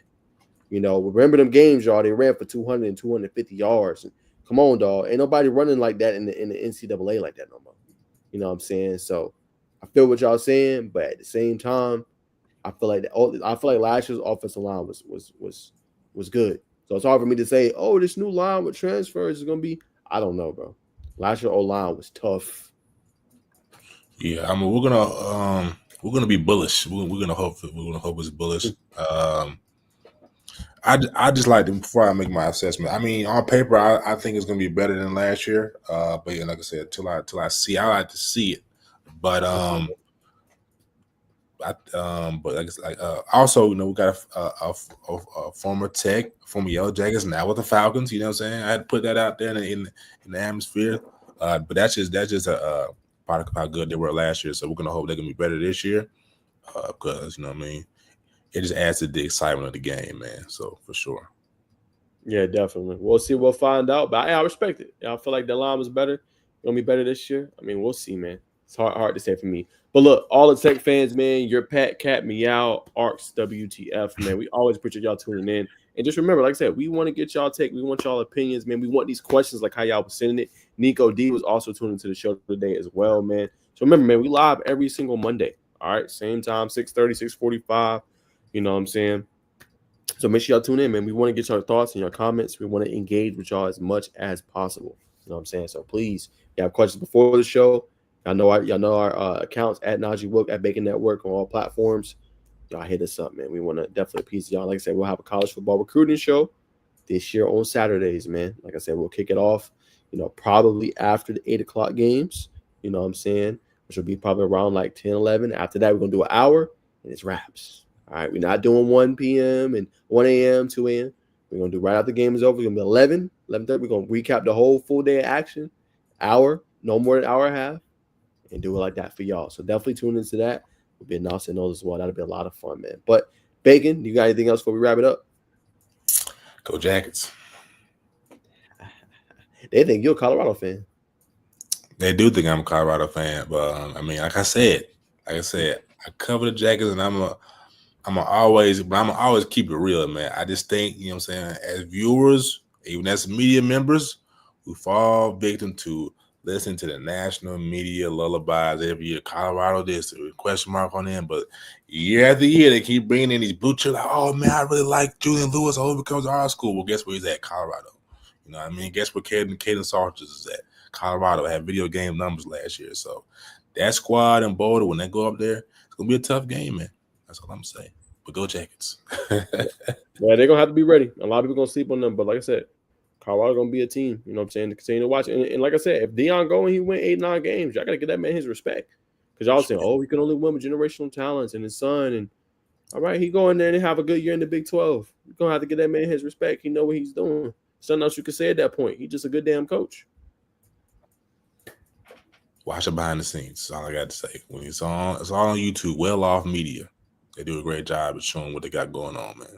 Speaker 3: You know, remember them games, y'all? They ran for 200 and 250 yards. And come on, dog. Ain't nobody running like that in the NCAA like that no more. You know what I'm saying? So I feel what y'all saying, but at the same time, I feel like last year's offensive line was good. So it's hard for me to say, oh, this new line with transfers is gonna be. I don't know, bro. Last year O-line was tough.
Speaker 1: Yeah, I mean we're gonna be bullish. We're gonna hope it's bullish. I just like to, before I make my assessment. I mean, on paper, I think it's gonna be better than last year. But yeah, like I said, till I see, I like to see it. But but also, you know, we got a former Yellow Jackets now with the Falcons. You know what I'm saying? I had to put that out there in the atmosphere. But that's just a product of how good they were last year. So we're gonna hope they're gonna be better this year. Because you know what I mean, it just adds to the excitement of the game, man. So for sure.
Speaker 3: Yeah, definitely. We'll see. We'll find out. But I respect it. I feel like the line was better. Gonna be better this year. I mean, we'll see, man. It's hard to say for me. But look, all the Tech fans, man, your Pat, Cat, Meow, Arcs, WTF, man. We always appreciate y'all tuning in. And just remember, like I said, we want to get y'all take. We want y'all opinions, man. We want these questions like how y'all was sending it. Nico D was also tuning to the show today as well, man. So remember, man, we live every single Monday. All right, same time, 6:30, 6:45. You know what I'm saying? So make sure y'all tune in, man. We want to get your thoughts and your comments. We want to engage with y'all as much as possible. You know what I'm saying? So please, if you have questions before the show, y'all know our accounts at Najee Wilk at Bacon Network on all platforms. Y'all hit us up, man. We want to definitely appease y'all. Like I said, we'll have a college football recruiting show this year on Saturdays, man. Like I said, we'll kick it off, you know, probably after the 8 o'clock games. You know what I'm saying? Which will be probably around like 10, 11. After that, we're going to do an hour, and it's wraps. All right, we're not doing 1 p.m. and 1 a.m., 2 a.m. We're going to do right after the game is over. It's going to be 11, 11:30. We're going to recap the whole full day of action, hour, no more than an hour and a half, and do it like that for y'all. So definitely tune into that. We'll be announcing those as well. That'll be a lot of fun, man. But, Bacon, you got anything else before we wrap it up?
Speaker 1: Go Jackets.
Speaker 3: They think you're a Colorado fan.
Speaker 1: They do think I'm a Colorado fan, but I mean, like I said, I cover the Jackets, and I'm gonna always keep it real, man. I just think, you know what I'm saying, as viewers, even as media members, we fall victim to listening to the national media lullabies every year. Colorado this, question mark on them, but year after year they keep bringing in these blue chips. Like, oh man, I really like Julian Lewis. I hope he comes to our school. Well, guess where he's at? Colorado. You know what I mean? Guess where Caden Salters is at? Colorado. Had video game numbers last year, so that squad in Boulder, when they go up there, it's gonna be a tough game, man. That's all I'm saying. But go Jackets.
Speaker 3: Yeah, they're gonna have to be ready. A lot of people gonna sleep on them, but like I said, Colorado gonna be a team. You know what I'm saying? To continue to watch. And like I said, if Deion go and he win 8, 9 games, y'all gotta give that man his respect. Because y'all saying, oh, he can only win with generational talents and his son. And all right, he go in there and have a good year in the Big 12. You're gonna have to give that man his respect. He know what he's doing. Something else you could say at that point. He's just a good damn coach.
Speaker 1: Watch it behind the scenes. That's all I got to say. When it's all on YouTube. Well off media. They do a great job of showing what they got going on, man.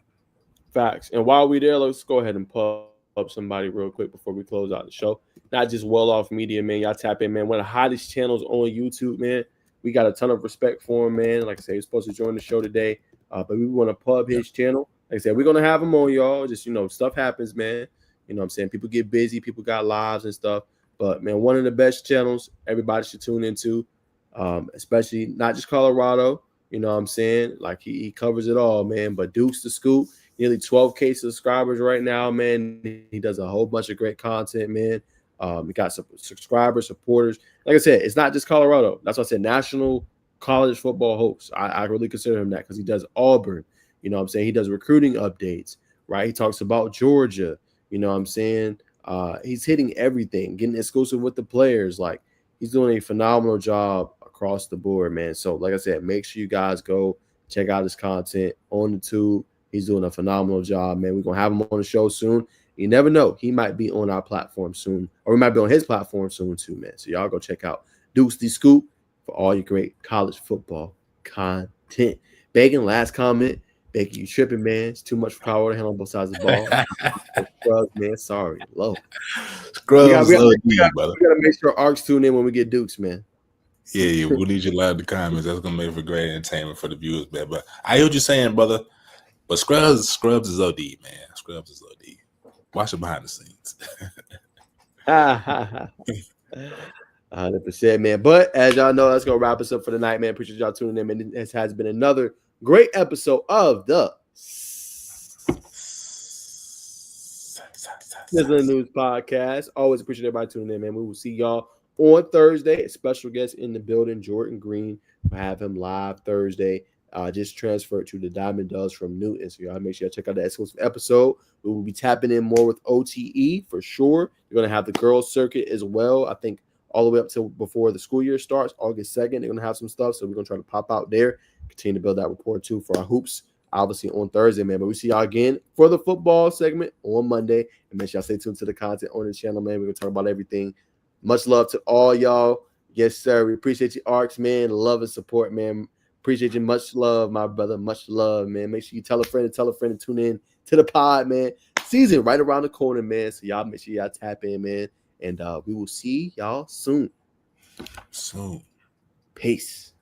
Speaker 3: Facts. And while we're there, let's go ahead and pause up somebody real quick before we close out the show. Not just Well Off Media, man. Y'all tap in, man. One of the hottest channels on YouTube, man. We got a ton of respect for him, man. Like I said, he's supposed to join the show today, but we want to pub his channel. Like I said, we're going to have him on, y'all. Just, stuff happens, man. You know what I'm saying? People get busy. People got lives and stuff. But, man, one of the best channels everybody should tune into, especially not just Colorado. You know what I'm saying? Like, he covers it all, man. But Duke's the Scoop. Nearly 12K subscribers right now, man. He does a whole bunch of great content, man. We got some subscribers, supporters. Like I said, it's not just Colorado. That's why I said national college football host. I really consider him that because he does Auburn. You know what I'm saying? He does recruiting updates, right? He talks about Georgia. You know what I'm saying? He's hitting everything, getting exclusive with the players. Like, he's doing a phenomenal job across the board, man. So, like I said, make sure you guys go check out his content on the tube. He's doing a phenomenal job, man. We're going to have him on the show soon. You never know. He might be on our platform soon, or we might be on his platform soon too, man. So y'all go check out Duke's the Scoop for all your great college football content. Bacon, last comment. Bacon, you tripping, man. It's too much for Colorado to handle on both sides of the ball. Scrubs, man. Sorry. Low.
Speaker 1: Scrubs,
Speaker 3: we
Speaker 1: brother.
Speaker 3: got to make sure Arcs tune in when we get Dukes, man.
Speaker 1: Yeah, we need you live in the comments. That's gonna make for great entertainment for the viewers, man. But I hear what you're saying, brother. But Scrubs is OD, man. Scrubs is OD. Watch it behind the scenes.
Speaker 3: 100%, man. But as y'all know, that's gonna wrap us up for the night, man. Appreciate y'all tuning in, man. This has been another great episode of the Sizzling News Podcast. Always appreciate everybody tuning in, man. We will see y'all on Thursday. A special guest in the building, Jordan Green. We'll have him live Thursday. Just transferred to the Diamond Doves from Newton. So y'all make sure you check out that exclusive episode. We will be tapping in more with OTE for sure. You're going to have the girls circuit as well. I think all the way up to before the school year starts, August 2nd. They're going to have some stuff. So we're going to try to pop out there. Continue to build that rapport too for our hoops, obviously on Thursday, man. But we see y'all again for the football segment on Monday. And make sure y'all stay tuned to the content on the channel, man. We're going to talk about everything. Much love to all y'all. Yes, sir. We appreciate you, Arcs, man. Love and support, man. Appreciate you. Much love, my brother. Much love, man. Make sure you tell a friend and tune in to the pod, man. Season right around the corner, man. So y'all make sure y'all tap in, man. And we will see y'all soon.
Speaker 1: Soon.
Speaker 3: Peace.